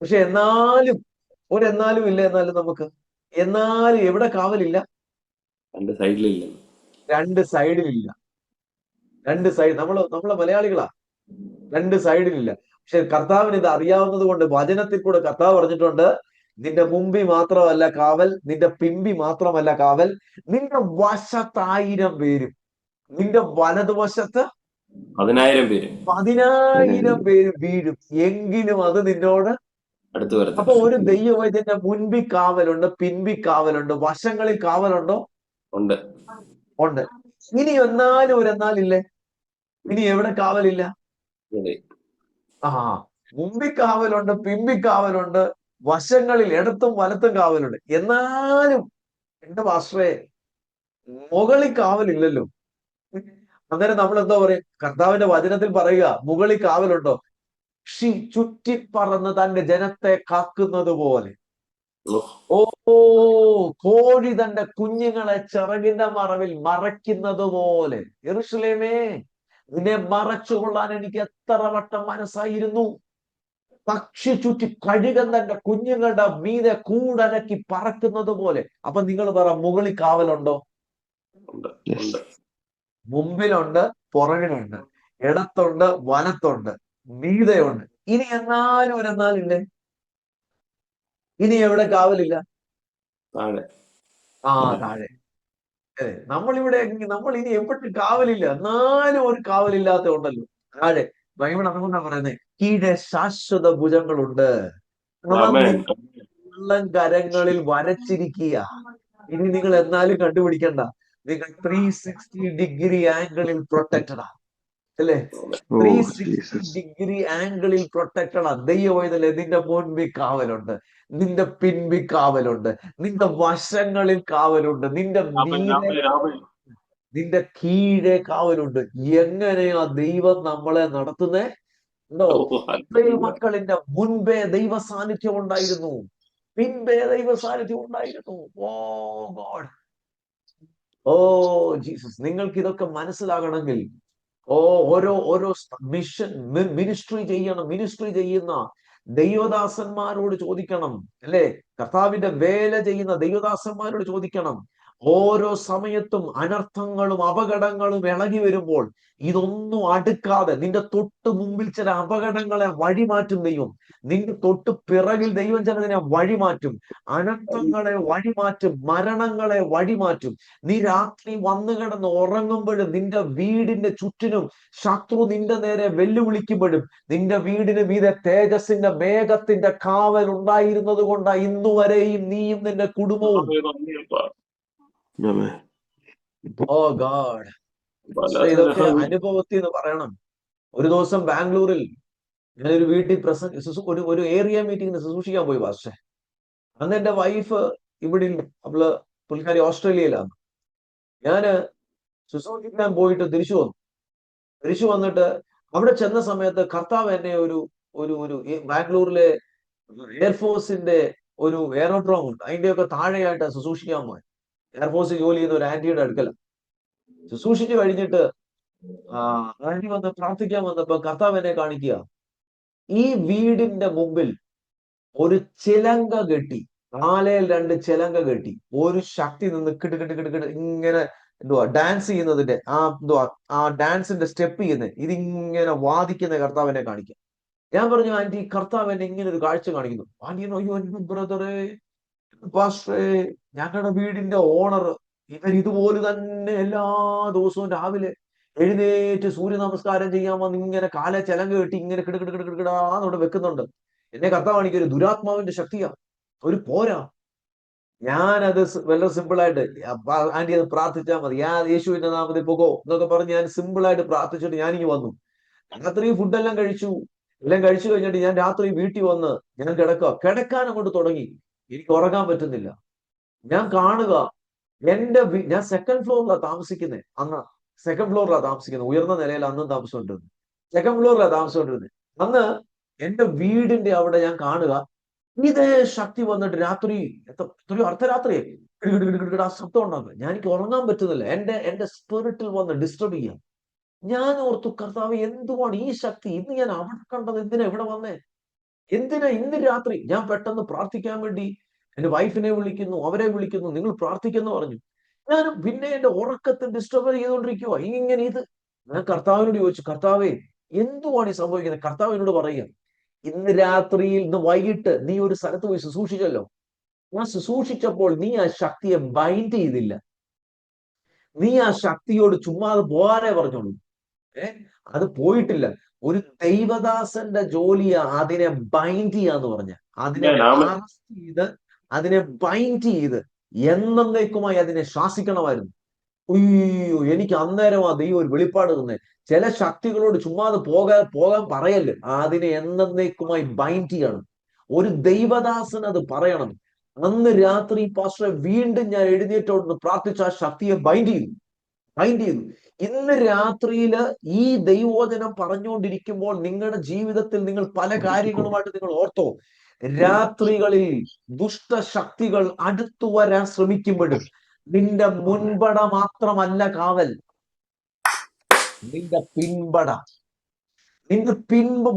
പക്ഷെ എന്നാലും ഇല്ല. എന്നാലും എവിടെ കാവലില്ല? 2 സൈഡിലില്ല. 2 സൈഡ്. നമ്മളെ മലയാളികളാ, 2 സൈഡിലില്ല. പക്ഷെ കർത്താവിന് ഇത് അറിയാവുന്നത് കൊണ്ട് വചനത്തിൽ കൂടെ കർത്താവ് പറഞ്ഞിട്ടുണ്ട്, നിന്റെ മുമ്പിൽ മാത്രമല്ല കാവൽ, നിന്റെ പിമ്പി മാത്രമല്ല കാവൽ, നിന്റെ വശത്ത് 1000 പേരും, നിന്റെ വലതുവശത്ത് 10,000 പേരും വീഴും, എങ്കിലും അത് നിന്നോട് അടുത്ത് വരത്തില്ല. അപ്പൊ ഒരു ദൈവവൈദ്യന്റെ മുൻപിൽ കാവലുണ്ട്, പിൻപി കാവലുണ്ട്, വശങ്ങളിൽ കാവലുണ്ടോ? ഉണ്ട്. ഇനി ഒരെന്നാലില്ലേ? ഇനി എവിടെ കാവലില്ല? മുമ്പിൽ കാവലുണ്ട്, പിമ്പി കാവലുണ്ട്, വശങ്ങളിൽ ഇടത്തും വലത്തും കാവലുണ്ട്. എന്നാലും എന്റെ പാസ്റ്ററേ, മുകളിൽ കാവലില്ലല്ലോ. അന്നേരം നമ്മൾ എന്താ പറയും? കർത്താവിന്റെ വചനത്തിൽ പറയുക, മുകളിൽ കാവലുണ്ടോ? ചുറ്റിപ്പറന്ന് തന്റെ ജനത്തെ കാക്കുന്നത് പോലെ, കോഴി തന്റെ കുഞ്ഞുങ്ങളെ ചിറകിന്റെ മറവിൽ മറയ്ക്കുന്നത് പോലെ, യെരൂശലേമേ, നിന്നെ മറച്ചുകൊള്ളാൻ എനിക്ക് എത്ര വട്ടം മനസ്സായിരുന്നു. പക്ഷി ചുറ്റി കഴുകൻ തന്റെ കുഞ്ഞുങ്ങളുടെ മീതെ കൂടനക്കി പറക്കുന്നത് പോലെ. അപ്പൊ നിങ്ങൾ പറ, മുകളിൽ കാവലുണ്ടോ? ഉണ്ട്, Yes. ഉണ്ട്. മുമ്പിലുണ്ട്, പുറകിലുണ്ട്, ഇടത്തുണ്ട്, വലത്തുണ്ട്, മീതയുണ്ട്. ഇനി എന്നാലില്ലേ? ഇനി എവിടെ കാവലില്ല? താഴെ. താഴെ. അതെ, നമ്മൾ ഇനി എവിടെ കാവലില്ല? എന്നാലും ഒരു കാവലില്ലാത്ത ഉണ്ടല്ലോ താഴെ. ബൈബിൾ അതുകൊണ്ടാ പറയുന്നത്, കീഴെ ശാശ്വത ഭുജങ്ങളുണ്ട്, അവ ആമേൻ. ഉള്ളം കരങ്ങളിൽ വരച്ചിരിക്കുക. ഇനി നിങ്ങൾ എന്നാലും കണ്ടുപിടിക്കണ്ട, നിങ്ങൾ 360 ആംഗിളിൽ പ്രൊട്ടക്റ്റഡാ, അല്ലേ? Oh, 360 Jesus. ആംഗിളിൽ പ്രൊട്ടക്റ്റഡാ. ദൈവവേദന നിന്റെ മുൻപിൽ കാവലുണ്ട്, നിന്റെ പിൻപിൽ കാവലുണ്ട്, നിന്റെ വശങ്ങളിൽ കാവലുണ്ട്, നിന്റെ ആമേൻ, മീതെ, ആമേൻ, ആമേൻ. നിന്റെ കീഴെ കാവലുണ്ട്. എങ്ങനെയാ ദൈവം നമ്മളെ നടത്തുന്നേ? ഉണ്ടോ? ഓ, ഇസ്രായേൽ ഹല്ലേലൂയ. മക്കളിന്റെ മുൻപേ ദൈവ സാന്നിധ്യം ഉണ്ടായിരുന്നു, പിൻപേ ദൈവ സാന്നിധ്യം ഉണ്ടായിരുന്നു. ഓ ഗോഡ്, ഓ ജീസസ്. നിങ്ങൾക്ക് ഇതൊക്കെ മനസ്സിലാകണമെങ്കിൽ ഓരോ മിനിസ്ട്രി ചെയ്യുന്ന ദൈവദാസന്മാരോട് ചോദിക്കണം, അല്ലേ? കർത്താവിന്റെ വേല ചെയ്യുന്ന ദൈവദാസന്മാരോട് ചോദിക്കണം. ഓരോ സമയത്തും അനർത്ഥങ്ങളും അപകടങ്ങളും ഇളകി വരുമ്പോൾ ഇതൊന്നും അടുക്കാതെ നിന്റെ തൊട്ട് മുമ്പിൽ ചില അപകടങ്ങളെ വഴിമാറ്റും ദൈവം. നിന്റെ തൊട്ട് പിറകിൽ ദൈവം ചിലതിനെ വഴിമാറ്റും, അനർത്ഥങ്ങളെ വഴിമാറ്റും, മരണങ്ങളെ വഴിമാറ്റും. നീ രാത്രി വന്നു കിടന്ന് ഉറങ്ങുമ്പോഴും നിന്റെ വീടിന്റെ ചുറ്റിനും ശത്രു നിന്റെ നേരെ വെല്ലുവിളിക്കുമ്പോഴും നിന്റെ വീടിന് മീതെ തേജസ്സിന്റെ മേഘത്തിന്റെ കാവൽ ഉണ്ടായിരുന്നത് കൊണ്ടാ ഇന്നുവരെയും നീയും നിന്റെ കുടുംബവും. Amen. ഓ ഗാഡ്, ഇതൊക്കെ അനുഭവത്തിൽ നിന്ന് പറയണം. ഒരു ദിവസം ബാംഗ്ലൂരിൽ ഞാനൊരു വീട്ടിൽ ഒരു ഏരിയ മീറ്റിംഗിന് ശുശ്രൂഷിക്കാൻ പോയി പക്ഷേ അന്ന് എന്റെ വൈഫ് ഇവിടെ ഇല്ല, പുള്ളിക്കാരി ഓസ്ട്രേലിയയിലാണ്. ഞാന് ശുശ്രൂഷിക്കാൻ പോയിട്ട് തിരിച്ചു വന്നിട്ട് അവിടെ ചെന്ന സമയത്ത് കർത്താവ് എന്നെ ഒരു ബാംഗ്ലൂരിലെ എയർഫോഴ്സിന്റെ ഒരു എയറോഡ്രോം ഉണ്ട്, അതിന്റെയൊക്കെ താഴെയായിട്ട് ശുശ്രൂഷിക്കാൻ പോയി. എയർഫോഴ്സിൽ ജോലി ചെയ്യുന്ന ഒരു ആന്റിയുടെ അടുക്കല ശുശ്രൂഷിച്ചു കഴിഞ്ഞിട്ട് ആന്റി വന്ന് പ്രാർത്ഥിക്കാൻ വന്നപ്പോ കർത്താവ് എന്നെ കാണിക്കുക, ഈ വീടിന്റെ മുമ്പിൽ ഒരു ചിലങ്ക കെട്ടി, 2 ചിലങ്ക കെട്ടി ഒരു ശക്തി നിന്ന് കിടുകിട് ഇങ്ങനെ ഡാൻസ് ചെയ്യുന്നതിന്റെ ആ ഡാൻസിന്റെ സ്റ്റെപ്പ് ചെയ്യുന്നത് ഇതിങ്ങനെ വാദിക്കുന്ന കർത്താവിനെ കാണിക്കാം. ഞാൻ പറഞ്ഞു, ആന്റി, കർത്താവ് എന്നെ ഇങ്ങനെ ഒരു കാഴ്ച കാണിക്കുന്നു. ആന്റി, അയ്യോ ബ്രദറെ, പാസ്റ്ററെ, ഞങ്ങളുടെ വീടിന്റെ ഓണർ ഇവർ ഇതുപോലെ തന്നെ എല്ലാ ദിവസവും രാവിലെ എഴുന്നേറ്റ് സൂര്യ നമസ്കാരം ചെയ്യാൻ വന്ന് ഇങ്ങനെ കാലെ ചിലങ്ക കെട്ടി ഇങ്ങനെ കിടകിടാന്നോടെ വെക്കുന്നുണ്ട്. എന്നെ കർത്താവ് കാണിക്കൊരു ദുരാത്മാവിന്റെ ശക്തിയാ, ഒരു പോരാ. ഞാനത് വളരെ സിമ്പിളായിട്ട്, ആന്റി അത് പ്രാർത്ഥിച്ചാൽ മതി, യേശുവിന്റെ നാമത്തിൽ പോകോ എന്നൊക്കെ പറഞ്ഞ് ഞാൻ സിമ്പിളായിട്ട് പ്രാർത്ഥിച്ചിട്ട് ഞാനിങ്ങ് വന്നു. രാത്രി ഫുഡെല്ലാം കഴിച്ചു. എല്ലാം കഴിച്ചു കഴിഞ്ഞിട്ട് ഞാൻ രാത്രി വീട്ടിൽ വന്ന് ഞാൻ കിടക്കാൻ അങ്ങോട്ട് തുടങ്ങി. എനിക്ക് ഉറങ്ങാൻ പറ്റുന്നില്ല. ഞാൻ കാണുക, ഞാൻ സെക്കൻഡ് ഫ്ലോറിലാണ് താമസിക്കുന്നത്. ഉയർന്ന നിലയിൽ അന്നും താമസിച്ചുകൊണ്ടിരുന്നത്. സെക്കൻഡ് ഫ്ലോറിലാണ് താമസിച്ചുകൊണ്ടിരുന്നത്. അന്ന് എന്റെ വീടിന്റെ അവിടെ ഞാൻ കാണുക, ഇതേ ശക്തി വന്നിട്ട് രാത്രി എത്രയോ അർദ്ധരാത്രിയെ ആ ശബ്ദം ഉണ്ടാക്കുക. എനിക്ക് ഉറങ്ങാൻ പറ്റുന്നില്ല. എന്റെ സ്പിരിറ്റിൽ വന്ന് ഡിസ്റ്റർബ് ചെയ്യാം. ഞാൻ ഓർത്തു, കർത്താവ്, എന്തുവാണ് ഈ ശക്തി? ഇന്ന് ഞാൻ അവിടെ കണ്ടത്, എന്തിനാ ഇവിടെ വന്നേ? എന്തിനാ ഇന്ന് രാത്രി? ഞാൻ പെട്ടെന്ന് പ്രാർത്ഥിക്കാൻ വേണ്ടി എന്റെ വൈഫിനെ വിളിക്കുന്നു, അവരെ വിളിക്കുന്നു, നിങ്ങൾ പ്രാർത്ഥിക്കുന്നു പറഞ്ഞു. ഞാൻ പിന്നെ എന്റെ ഉറക്കത്തെ ഡിസ്റ്റർബ് ചെയ്തുകൊണ്ടിരിക്കുക. ഇങ്ങനെ ഞാൻ കർത്താവിനോട് ചോദിച്ചു, കർത്താവേ, എന്തുവാണ് ഈ സംഭവിക്കുന്നത്? കർത്താവിനോട് പറയുക, ഇന്ന് വൈകിട്ട് നീ ഒരു സ്ഥലത്ത് പോയി ശുശ്രൂഷിച്ചല്ലോ. ഞാൻ ശുശ്രൂഷിച്ചപ്പോൾ നീ ആ ശക്തിയെ ബൈൻഡ് ചെയ്തില്ല. നീ ആ ശക്തിയോട് ചുമ്മാതെ പോകാനേ പറഞ്ഞോളൂ. അത് പോയിട്ടില്ല. ഒരു ദൈവദാസന്റെ ജോലിയാ അതിനെ ബൈൻഡ് ചെയ്യാന്ന് പറഞ്ഞ, അതിനെ അറസ്റ്റ് ചെയ്ത്, അതിനെ ബൈൻഡ് ചെയ്ത് എന്നേക്കുമായി അതിനെ ശാസിക്കണമായിരുന്നു. അയ്യോ, എനിക്ക് അന്നേരമാ ദൈവം ഒരു വെളിപ്പാട് തന്നെ. ചില ശക്തികളോട് ചുമ്മാതെ പോകാൻ പറയല്ലേ, അതിനെ എന്നേക്കുമായി ബൈൻഡ് ചെയ്യണം. ഒരു ദൈവദാസൻ അത് പറയണം. അന്ന് രാത്രി പാസ്റ്ററെ വീണ്ടും ഞാൻ എഴുന്നേറ്റോടുന്ന് പ്രാർത്ഥിച്ച ആ ശക്തിയെ ബൈൻഡ് ചെയ്തു. ഇന്ന് രാത്രിയില് ഈ ദൈവവചനം പറഞ്ഞുകൊണ്ടിരിക്കുമ്പോൾ നിങ്ങളുടെ ജീവിതത്തിൽ നിങ്ങൾ പല കാര്യങ്ങളുമായിട്ട് നിങ്ങൾ ഓർത്തോ, രാത്രികളിൽ ദുഷ്ടശക്തികൾ അടുത്തു വരാൻ ശ്രമിക്കുമ്പോഴും നിന്റെ മുൻപട മാത്രമല്ല കാവൽ, നിന്റെ പിൻപട. നിന്റെ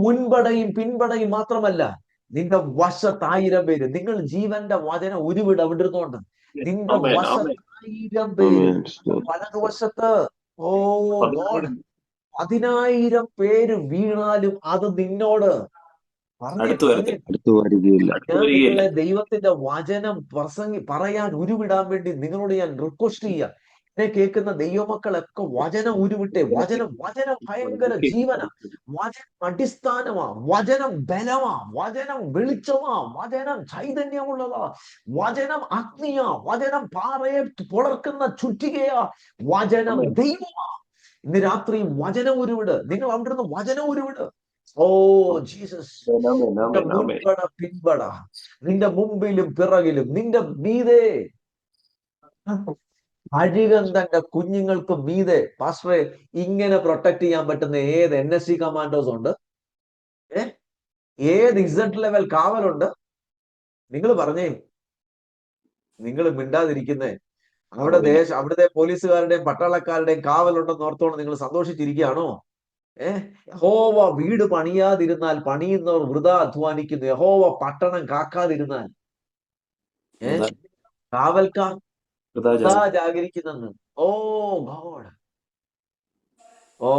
മുൻപടയും പിൻപടയും മാത്രമല്ല, നിന്റെ വശത്ത് 1000 പേര്. നിങ്ങൾ ജീവന്റെ വചനം ഉരുവിട വിടുന്നുണ്ട്. നിന്റെ വശത്ത് 10,000 പേര് Amen. Stotram. വലതുവശത്ത്. ഓ ഗോഡ്, 10,000 10,000 പേര് വീണാലും അത് നിന്നോട് പറഞ്ഞേ അടുത്ത് പറഞ്ഞേ. വരത്തില്ല, അടുത്ത് വരികയില്ല. അടുത്ത് ഞാൻ വരികയില്ല. നിങ്ങളെ ദൈവത്തിന്റെ വചനം പറയാൻ ഉരുവിടാൻ വേണ്ടി നിങ്ങളോട് ഞാൻ റിക്വസ്റ്റ് ചെയ്യാം. എന്നെ കേൾക്കുന്ന ദൈവമക്കളൊക്കെ വചനം ഉരുവിട്ടെ. വചനം വചനം ഭയങ്കര ജീവന, വചനം അടിസ്ഥാനമാ, വചനം ബലമാ, വചനം വെളിച്ചമാ, വചനം ചൈതന്യമുള്ളതാ, വചനം അഗ്നിയാ, വചനം പാറയെ പുളർക്കുന്ന ചുറ്റികയാ, വചനം ആമേൻ. ദൈവമാ. ഇന്ന് രാത്രി വചനം ഉരുവിട്. നിങ്ങൾ അവിടുന്ന് വചനം ഉരുവിട്. ഓ ജീസസ്, ആമേൻ, നിന്റെ ആമേൻ, ആമേൻ. മുൻപട പിൻപട, നിന്റെ മുമ്പിലും പിറകിലും, നിന്റെ മീതെ അഴികന്തന്റെ കുഞ്ഞുങ്ങൾക്ക് മീതെ. പാസ്റ്ററെ, ഇങ്ങനെ പ്രൊട്ടക്ട് ചെയ്യാൻ പറ്റുന്ന ഏത് NSC കമാൻഡോസ് ഉണ്ട്? ഏത് Z ലെവൽ കാവലുണ്ട്? നിങ്ങൾ പറഞ്ഞേ. നിങ്ങൾ മിണ്ടാതിരിക്കുന്നേ. അവിടെ ആമേൻ. അവിടുത്തെ പോലീസുകാരുടെയും പട്ടാളക്കാരുടെയും കാവലുണ്ടെന്ന് ഓർത്തോണ്ട് നിങ്ങൾ സന്തോഷിച്ചിരിക്കുകയാണോ? യഹോവ വീട് പണിയാതിരുന്നാൽ പണിയുന്നവർ വൃഥാ അധ്വാനിക്കുന്നു. യഹോവ പട്ടണം കാക്കാതിരുന്നാൽ കാവൽക്കാർ വൃഥാ ജാഗരിക്കുന്നെന്ന്. ഓ ഗോഡ്, ഓ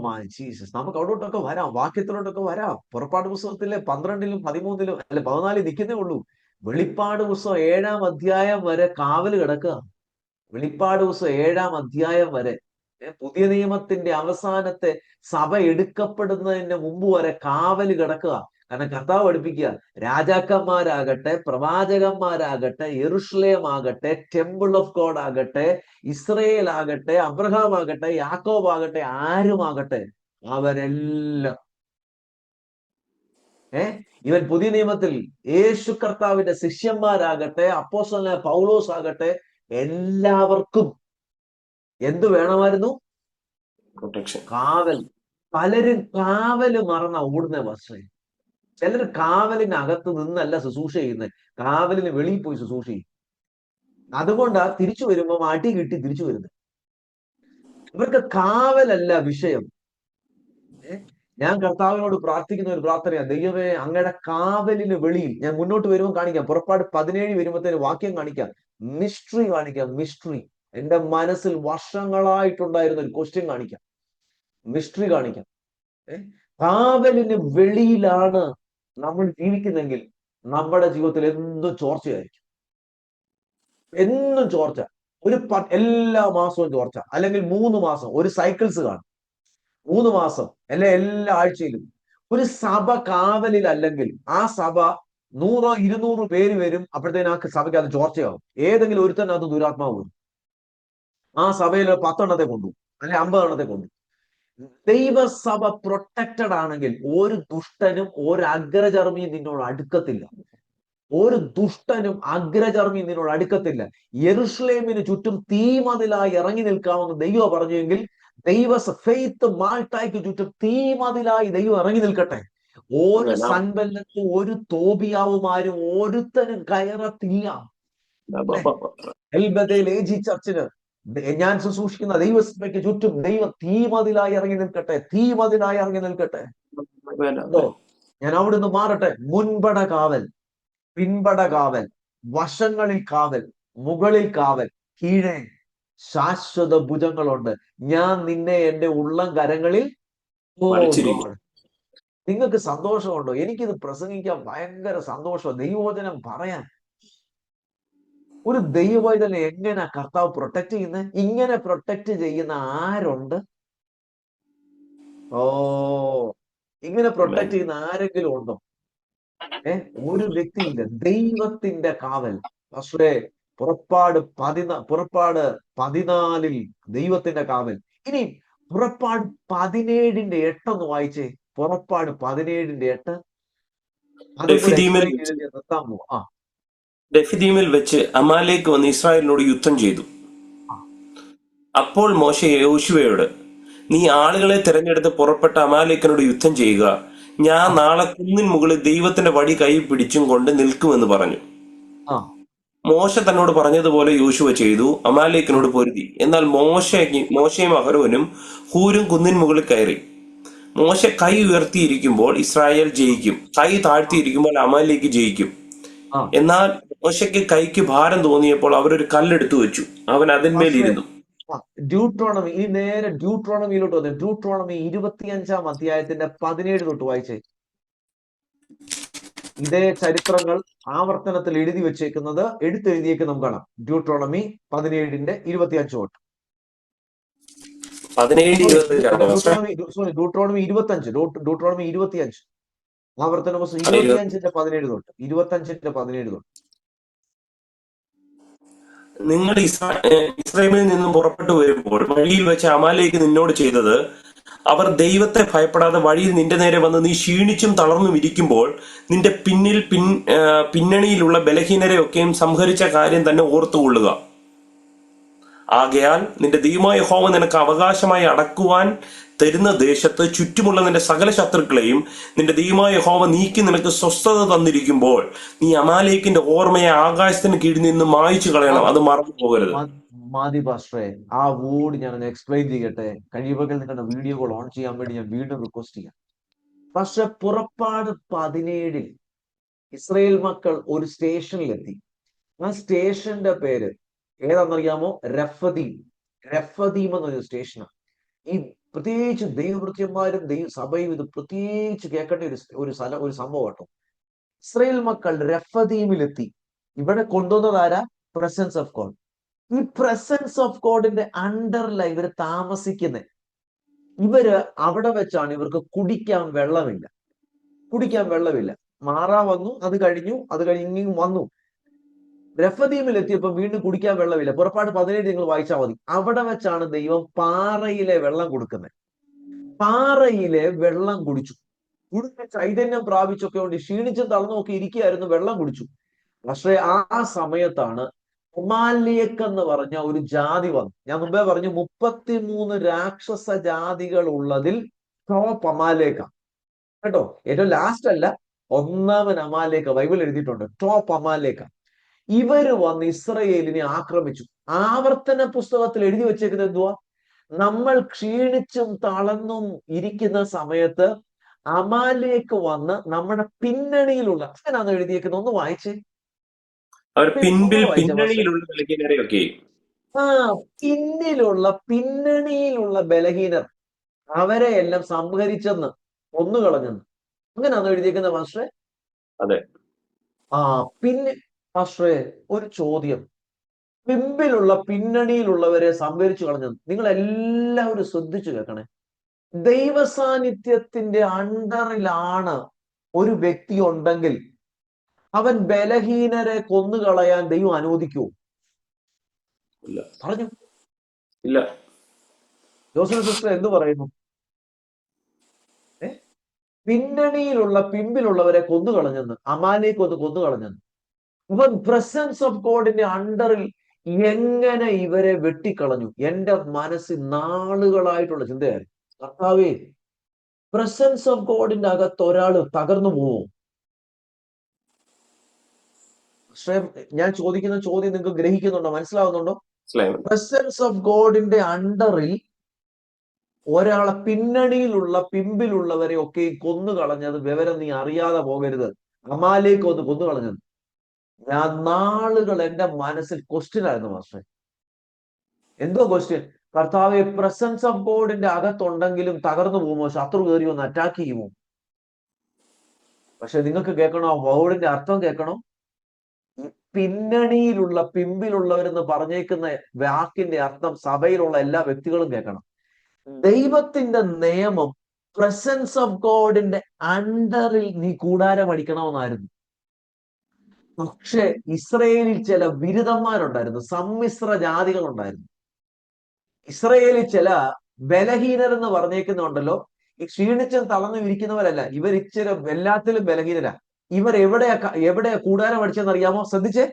മൈ ജീസസ്. നമുക്ക് അവിടോട്ടൊക്കെ വരാം, വാക്യത്തിലോട്ടൊക്കെ വരാം. പുറപ്പാട് പുസ്തകത്തിലെ 12-ലും 13-ലും അല്ല 14 നിൽക്കുന്നേ ഉള്ളൂ. വെളിപ്പാട് പുസ്തകം 7-ാം അധ്യായം വരെ കാവല് കിടക്കുക. വെളിപ്പാട് പുസ്തകം 7-ാം അധ്യായം വരെ. പുതിയ നിയമത്തിന്റെ അവസാനത്തെ സഭ എടുക്കപ്പെടുന്നതിന് മുമ്പ് വരെ കാവല് കിടക്കുക. കാരണം കർത്താവ് പഠിപ്പിക്കുക, രാജാക്കന്മാരാകട്ടെ, പ്രവാചകന്മാരാകട്ടെ, യെരുഷലേം ആകട്ടെ, ടെമ്പിൾ ഓഫ് ഗോഡ് ആകട്ടെ, ഇസ്രയേൽ ആകട്ടെ, അബ്രഹാം ആകട്ടെ, യാക്കോബ് ആകട്ടെ, ആരുമാകട്ടെ, അവരെല്ലാം ഇവൻ പുതിയ നിയമത്തിൽ യേശു കർത്താവിന്റെ ശിഷ്യന്മാരാകട്ടെ, അപ്പോസ്തലനായ പൗലോസ് ആകട്ടെ, എല്ലാവർക്കും എന്ത് വേണമായിരുന്നു? പ്രൊട്ടക്ഷൻ. കാവൽ. പലരും കാവല് മറന്ന ഓടുന്ന വർഷം. ചിലർ കാവലിനകത്ത് നിന്നല്ല ശുശ്രൂഷ ചെയ്യുന്നത്, കാവലിന് വെളിയിൽ പോയി ശുശ്രൂഷ ചെയ്യും. അതുകൊണ്ടാ തിരിച്ചു വരുമ്പോ അടി കിട്ടി തിരിച്ചു വരുന്നത്. ഇവർക്ക് കാവലല്ല വിഷയം. ഞാൻ കർത്താവിനോട് പ്രാർത്ഥിക്കുന്ന ഒരു പ്രാർത്ഥനയാണ്, ദൈവമേ അങ്ങയുടെ കാവലിന് വെളിയിൽ. ഞാൻ മുന്നോട്ട് വരുമ്പോൾ കാണിക്കാം, പുറപ്പാട് 17 വരുമ്പോഴത്തേന് വാക്യം കാണിക്കാം, മിസ്റ്ററി കാണിക്കാം. മിസ്റ്ററി എന്റെ മനസ്സിൽ വർഷങ്ങളായിട്ടുണ്ടായിരുന്ന ഒരു ക്വസ്റ്റ്യൻ കാണിക്കാം, മിസ്റ്ററി കാണിക്കാം. കാവലിന് വെളിയിലാണ് നമ്മൾ ജീവിക്കുന്നെങ്കിൽ നമ്മുടെ ജീവിതത്തിൽ എന്തും ചോർച്ചയായിരിക്കും. എന്നും ചോർച്ച. എല്ലാ മാസവും ചോർച്ച, അല്ലെങ്കിൽ 3 മാസം ഒരു സൈക്കിൾസ് കാണും. 3 മാസം അല്ലെ എല്ലാ ആഴ്ചയിലും. ഒരു സഭ കാവലിൽ അല്ലെങ്കിൽ ആ സഭ 100-200 പേര് വരും, അപ്പോഴത്തേനും ആ സഭയ്ക്ക് അത് ചോർച്ചയാവും. ഏതെങ്കിലും ഒരുത്തന്നെ അത് ദുരാത്മാവ് വരും. ആ സഭയിൽ 10 എണ്ണത്തെ കൊണ്ടു, അല്ലെ 50 എണ്ണത്തെ കൊണ്ടു. ദൈവസഭ പ്രൊട്ടക്റ്റഡ് ആണെങ്കിൽ ഒരു ദുഷ്ടനും ഒരു അഗ്രചർമ്മിയും നിന്നോട് അടുക്കത്തില്ല. ഒരു ദുഷ്ടനും അഗ്രചർമ്മിയും നിന്നോട് അടുക്കത്തില്ല. യെരുഷലേമിന് ചുറ്റും തീമതിലായി ഇറങ്ങി നിൽക്കാമെന്ന് ദൈവം പറഞ്ഞുവെങ്കിൽ, ഫെയ്ത്ത് മാൾട്ടായ്ക്ക് ചുറ്റും തീമതിലായി ദൈവം ഇറങ്ങി നിൽക്കട്ടെ. ഒരു സൻബല്ലത്തും ഒരു തോബിയാവുമാരും ഒരുത്തനും കയറത്തില്ല. എൽബദയിൽ ചർച്ചിന് ഞാൻ ശുശ്രൂഷിക്കുന്ന ദൈവസഭയ്ക്ക് ചുറ്റും ദൈവം തീമതിലായി ഇറങ്ങി നിൽക്കട്ടെ, തീമതിലായി ഇറങ്ങി നിൽക്കട്ടെ. ഞാൻ അവിടുന്ന് മാറട്ടെ. മുൻപട കാവൽ, പിൻപട കാവൽ, വശങ്ങളിൽ കാവൽ, മുകളിൽ കാവൽ, കീഴേ ശാശ്വത ഭുജങ്ങളുണ്ട്. ഞാൻ നിന്നെ എന്റെ ഉള്ളം കരങ്ങളിൽ. നിങ്ങൾക്ക് സന്തോഷമുണ്ടോ? എനിക്കിത് പ്രസംഗിക്കാൻ ഭയങ്കര സന്തോഷം, ദൈവവചനം പറയാൻ. ഒരു ദൈവവൈതലിനെ എങ്ങനെ കർത്താവ് പ്രൊട്ടക്ട് ചെയ്യുന്നത്? ഇങ്ങനെ പ്രൊട്ടക്ട് ചെയ്യുന്ന ആരുണ്ട്? ഓ, ഇങ്ങനെ പ്രൊട്ടക്ട് ചെയ്യുന്ന ആരെങ്കിലും ഉണ്ടോ? ഒരു വ്യക്തിയില്ല. ദൈവത്തിന്റെ കാവൽ. പക്ഷേ പുറപ്പാട് 14 ദൈവത്തിന്റെ കാവൽ. ഇനി പുറപ്പാട് 17-ന്റെ 8 ഒന്ന് വായിച്ചേ. പുറപ്പാട് 17-ന്റെ 8. റെഫിദീമിൽ വെച്ച് അമാലേക്ക് വന്ന് ഇസ്രായേലിനോട് യുദ്ധം ചെയ്തു. അപ്പോൾ മോശെ യോശുവയോട്, നീ ആളുകളെ തിരഞ്ഞെടുത്ത് പുറപ്പെട്ട അമാലേക്കിനോട് യുദ്ധം ചെയ്യുക. ഞാൻ നാളെ കുന്നിൻ മുകളിൽ ദൈവത്തിന്റെ വടി കൈ പിടിച്ചും കൊണ്ട് നിൽക്കുമെന്ന് പറഞ്ഞു. മോശ തന്നോട് പറഞ്ഞതുപോലെ യോശുവ ചെയ്തു, അമാലേക്കിനോട് പൊരുതി. എന്നാൽ മോശയും അഹരോനും ഹൂരും കുന്നിൻ മുകളിൽ കയറി. മോശ കൈ ഉയർത്തിയിരിക്കുമ്പോൾ ഇസ്രായേൽ ജയിക്കും, കൈ താഴ്ത്തിയിരിക്കുമ്പോൾ അമാലേക്ക് ജയിക്കും. ആ എന്നാൽ മോശയ്ക്ക് കൈക്ക് ഭാരം തോന്നിയപ്പോൾ അവരൊരു കല്ലെടുത്തു വെച്ചു, അവൻ അതിന്മേൽ പാസ്റ്ററെ, ഇരുന്നു. ഡ്യൂട്രോണമി, ഈ നേരെ ഡ്യൂട്രോണമിയിലോട്ട് വന്നു. ഡ്യൂട്രോണമി 25-ാം അധ്യായത്തിന്റെ 17 തൊട്ട് വായിച്ചേ. ഇതേ ചരിത്രങ്ങൾ ആവർത്തനത്തിൽ എഴുതി വെച്ചേക്കുന്നത്, എടുത്തെഴുതിയേക്ക് നമുക്ക് കാണാം. ഡ്യൂട്രോണമി 17ന്റെ 25 തൊട്ട്. 17:20 ഡ്യൂട്രോണമി 25, ഡ്യൂട്രോണമി 25, ആവർത്തന പുസ്തകം 25ന്റെ 17 തൊട്ട്, 25ന്റെ 17 തൊട്ട്. നിങ്ങൾ ഇസ്രായേലിൽ നിന്നും പുറപ്പെട്ടു വരുമ്പോൾ വഴിയിൽ വെച്ച് അമാലേക്ക് നിന്നോട് ചെയ്തത്, അവർ ദൈവത്തെ ഭയപ്പെടാതെ വഴിയിൽ നിന്റെ നേരെ വന്ന് നീ ക്ഷീണിച്ചും തളർന്നും ഇരിക്കുമ്പോൾ നിന്റെ പിന്നണിയിലുള്ള ബലഹീനരെയൊക്കെയും സംഹരിച്ച കാര്യം തന്നെ ഓർത്തുകൊള്ളുക. ആകയാൽ നിന്റെ ദൈവമായ യഹോവ നിനക്ക് അവകാശമായി അടക്കുവാൻ തരുന്ന ദേശത്ത് ചുറ്റുമുള്ള നിന്റെ സകല ശത്രുക്കളെയും നിന്റെ ദൈവമായ യഹോവ നീക്കി നിനക്ക് സ്വസ്ഥത തന്നിരിക്കുമ്പോൾ നീ അമാലേക്കിന്റെ ഓർമ്മയെ ആകാശത്തിന് കീഴിൽ നിന്ന് മായ്ച്ചു കളയണം, അത് മറന്നു പോകരുത്. മാതി പാസ്റ്ററെ, ആ വേർഡ് ഞാനൊന്ന് എക്സ്പ്ലെയിൻ ചെയ്യട്ടെ. കഴിയുമെങ്കിൽ നിങ്ങളുടെ വീഡിയോകൾ ഓൺ ചെയ്യാൻ വേണ്ടി ഞാൻ വീണ്ടും റിക്വസ്റ്റ് ചെയ്യാം. പക്ഷെ പുറപ്പാട് 17 ഇസ്രായേൽ മക്കൾ ഒരു സ്റ്റേഷനിലെത്തി. ആ സ്റ്റേഷന്റെ പേര് ഏതാണെന്നറിയാമോ? രഫദീം. രഫദീം എന്നൊരു സ്റ്റേഷനാണ്. ഈ പ്രത്യേകിച്ച് ദൈവവൃത്യന്മാരും സഭയും ഇത് പ്രത്യേകിച്ച് കേൾക്കേണ്ട ഒരു സംഭവം കേട്ടോ. ഇസ്രായേൽ മക്കൾ രഫദീമിലെത്തി. ഇവിടെ കൊണ്ടുവന്നത് ആരാ? Presence of God. ഈ പ്രസൻസ് ഓഫ് ഗോഡിന്റെ അണ്ടറിലാണ് ഇവര് താമസിക്കുന്നത്. ഇവര് അവിടെ വെച്ചാണ് ഇവർക്ക് കുടിക്കാൻ വെള്ളമില്ല. മാറാ വന്നു, അത് കഴിഞ്ഞു ഇങ്ങും വന്നു. രഫദീമിൽ എത്തിയപ്പോ വീണ്ടും കുടിക്കാൻ വെള്ളമില്ല. പുറപ്പാട് 17 നിങ്ങൾ വായിച്ചാൽ മതി. അവിടെ വെച്ചാണ് ദൈവം പാറയിലെ വെള്ളം കൊടുക്കുന്നത്. പാറയിലെ വെള്ളം കുടിച്ചു. ചൈതന്യം പ്രാപിച്ചൊക്കെ കൊണ്ട് ക്ഷീണിച്ചും തളർന്നൊക്കെ ഇരിക്കുകയായിരുന്നു, വെള്ളം കുടിച്ചു. പക്ഷേ ആ സമയത്താണ് അമാലേക്ക് എന്ന് പറഞ്ഞ ഒരു ജാതി വന്നു. ഞാൻ മുമ്പേ പറഞ്ഞു 33 രാക്ഷസ ജാതികൾ ഉള്ളതിൽ ടോപ്പ് അമാലേക്ക കേട്ടോ. ഏറ്റവും ലാസ്റ്റ് അല്ല, ഒന്നാമൻ അമാലേക്ക ബൈബിൾ എഴുതിയിട്ടുണ്ട്. ടോപ്പ് അമാലേക്ക. ഇവര് വന്ന് ഇസ്രയേലിനെ ആക്രമിച്ചു. ആവർത്തന പുസ്തകത്തിൽ എഴുതി വെച്ചേക്കുന്നത് എന്തുവാ? നമ്മൾ ക്ഷീണിച്ചും തളർന്നും ഇരിക്കുന്ന സമയത്ത് അമാലേക്ക് വന്ന് നമ്മുടെ പിന്നണിയിലുള്ള, അങ്ങനെയാണോ എഴുതിയേക്കുന്നത്? ഒന്ന് വായിച്ചേ. പിന്നണിയിലുള്ള പിന്നിലുള്ള ബലഹീനർ അവരെ എല്ലാം സംഹരിച്ചെന്ന്, കൊന്നുകളഞ്ഞെന്ന്, അങ്ങനെയാണോ എഴുതിയേക്കുന്നത് മാസ്റ്ററെ? അതെ. പിന്നെ മാസ്റ്ററെ ഒരു ചോദ്യം. പിന്നണിയിലുള്ളവരെ സംഹരിച്ചു കളഞ്ഞെന്ന്. നിങ്ങൾ എല്ലാവരും ശ്രദ്ധിച്ചു കേൾക്കണേ. ദൈവസാന്നിധ്യത്തിന്റെ അണ്ടറിലാണ് ഒരു വ്യക്തി ഉണ്ടെങ്കിൽ അവൻ ബലഹീനരെ കൊന്നുകളയാൻ ദൈവം അനുവദിക്കുമോ? പറഞ്ഞു ഇല്ല. ജോസഫ് സിസ്റ്റർ എന്ത് പറയുന്നു? പിമ്പിലുള്ളവരെ കൊന്നുകളഞ്ഞെന്ന്, അമാലേക്ക് ഒന്ന് കൊന്നുകളഞ്ഞെന്ന്. ഇവൻ പ്രസൻസ് ഓഫ് ഗോഡിന്റെ അണ്ടറിൽ എങ്ങനെ ഇവരെ വെട്ടിക്കളഞ്ഞു? എന്റെ മനസ്സിൽ നാളുകളായിട്ടുള്ള ചിന്തയായിരുന്നു. കർത്താവേ, പ്രസൻസ് ഓഫ് ഗോഡിന്റെ അകത്ത് ഒരാൾ തകർന്നു പോവോ? പക്ഷേ ഞാൻ ചോദിക്കുന്ന ചോദ്യം നിങ്ങൾക്ക് ഗ്രഹിക്കുന്നുണ്ടോ? മനസ്സിലാവുന്നുണ്ടോ? പ്രസൻസ് ഓഫ് ഗോഡിന്റെ അണ്ടറിൽ ഒരാളെ പിമ്പിലുള്ളവരെ ഒക്കെ കൊന്നുകളഞ്ഞത് വിവരം നീ അറിയാതെ പോകരുത്. അമാലേക്ക് ഒന്ന് കൊന്നുകളഞ്ഞത്. ഞാൻ നാളുകൾ എന്റെ മനസ്സിൽ ക്വസ്റ്റ്യൻ ആയിരുന്നു മാസ്റ്റർ. എന്തോ ക്വസ്റ്റ്യൻ? കർത്താവെ, പ്രസൻസ് ഓഫ് ഗോഡിന്റെ അകത്തുണ്ടെങ്കിലും തകർന്നു പോകുമോ? ശത്രു കയറി ഒന്ന് അറ്റാക്ക് ചെയ്യുമോ? പക്ഷെ നിങ്ങൾക്ക് കേൾക്കണോ? ആ വേർഡിന്റെ അർത്ഥം കേൾക്കണോ? പിമ്പിലുള്ളവരെന്ന് പറഞ്ഞേക്കുന്ന വാക്കിന്റെ അർത്ഥം സഭയിലുള്ള എല്ലാ വ്യക്തികളും കേൾക്കണം. ദൈവത്തിന്റെ നിയമം പ്രസൻസ് ഓഫ് ഗോഡിന്റെ അണ്ടറിൽ നീ കൂടാരം അടിക്കണമെന്നായിരുന്നു. പക്ഷെ ഇസ്രയേലിൽ ചില ബിരുദന്മാരുണ്ടായിരുന്നു, സമ്മിശ്ര ജാതികൾ ഉണ്ടായിരുന്നു. ഇസ്രയേലിൽ ചില ബലഹീനരെന്ന് പറഞ്ഞേക്കുന്നുണ്ടല്ലോ. ഈ ക്ഷീണിച്ചും തളർന്നും ഇരിക്കുന്നവരല്ല, ഇവർ ഇച്ചിരി എല്ലാത്തിലും ബലഹീനരാ. ഇവർ എവിടെയാ കൂടാരം അടിച്ചെന്നറിയാമോ? ശ്രദ്ധിച്ചേ.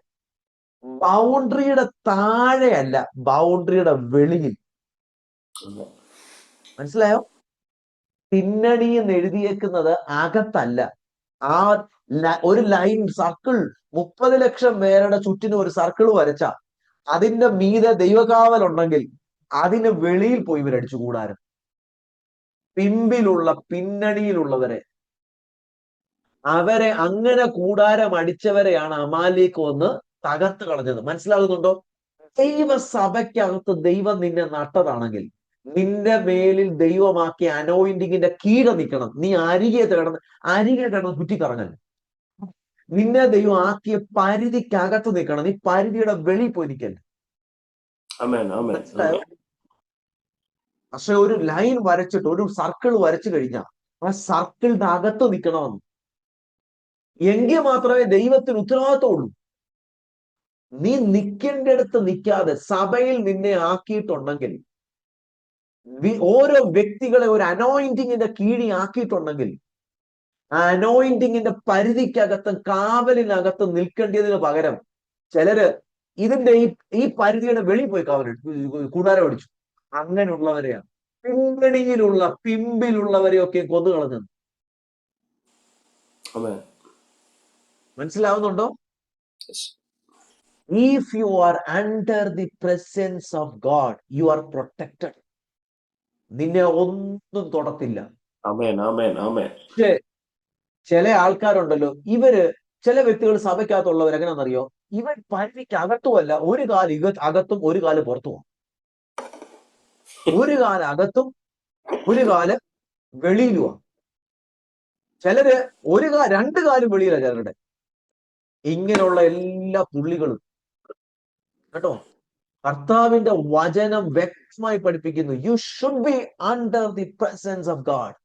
ബൗണ്ടറിയുടെ താഴെയല്ല, ബൗണ്ടറിയുടെ വെളിയിൽ. മനസ്സിലായോ? പിന്നണി എന്ന് എഴുതിയേക്കുന്നത് അകത്തല്ല. ആ ഒരു ലൈൻ സർക്കിൾ 30 ലക്ഷം പേരുടെ ചുറ്റിനും ഒരു സർക്കിൾ വരച്ച അതിന്റെ മീതെ ദൈവകാവലുണ്ടെങ്കിൽ അതിന് വെളിയിൽ പോയി ഇവരടിച്ചു കൂടാരം. പിന്നണിയിലുള്ളവരെ അവരെ അങ്ങനെ കൂടാരം അടിച്ചവരെയാണ് അമാലേക്ക് വന്ന് തകർത്ത് കളഞ്ഞത്. മനസ്സിലാകുന്നുണ്ടോ? ദൈവസഭയ്ക്കകത്ത് ദൈവം നിന്നെ നട്ടതാണെങ്കിൽ നിന്റെ മേലിൽ ദൈവമാക്കിയ അനോയിന്റിങ്ങിന്റെ കീഴെ നിൽക്കണം. നീ അരികെ കിടന്ന് ചുറ്റിക്കറങ്ങൽ. നിന്നെ ദൈവം ആക്കിയ പരിധിക്കകത്ത് നിൽക്കണം. നീ പരിധിയുടെ വെളിയിൽ പോയി നിൽക്കരുത്. മനസ്സിലായോ? പക്ഷെ ഒരു ലൈൻ വരച്ചിട്ട് ഒരു സർക്കിൾ വരച്ചു കഴിഞ്ഞാൽ ആ സർക്കിളിന്റെ അകത്ത് നിൽക്കണമെന്ന്. എങ്കിൽ മാത്രമേ ദൈവത്തിന് ഉത്തരവാദിത്വം ഉള്ളൂ. നീ നിൽക്കേണ്ടടുത്ത് നിൽക്കാതെ സഭയിൽ നിന്നെ ആക്കിയിട്ടുണ്ടെങ്കിൽ, ഓരോ വ്യക്തികളെ ഒരു അനോയിന്റിങ്ങിന്റെ കീഴി ആക്കിയിട്ടുണ്ടെങ്കിൽ, ആ അനോയിന്റിങ്ങിന്റെ പരിധിക്കകത്തും കാവലിനകത്തും നിൽക്കേണ്ടതിന് പകരം ചിലര് ഇതിന്റെ ഈ പരിധിയുടെ വെളിയിൽ പോയി കൂടാരം അടിച്ചു. അങ്ങനെയുള്ളവരെയാണ് പിമ്പിലുള്ളവരെയൊക്കെ കൊന്നു കളഞ്ഞത്. മനസ്സിലാവുന്നുണ്ടോ? If you are under the presence of God, you are protected. നിന്നെ ഒന്നും തൊടത്തില്ല. പക്ഷേ ചില ആൾക്കാരുണ്ടല്ലോ, ചില വ്യക്തികൾ സഭയ്ക്കകത്തുള്ളവർ എങ്ങനെയാണെന്നറിയോ? ഇവൻ പരിധിക്ക് അകത്തുമല്ല, ഒരു കാല് അകത്തും ഒരു കാല് പുറത്തുമാണ്. ഒരു കാല് അകത്തും ഒരു കാല് വെളിയിലുമാണ്. ചിലര് രണ്ട് കാലും വെളിയിലാണ് ചിലരുടെ. ഇങ്ങനെയുള്ള എല്ലാ പുള്ളികളും കേട്ടോ, കർത്താവിന്റെ വചനം വ്യക്തമായി പഠിപ്പിക്കുന്നു. You should be under the presence of God.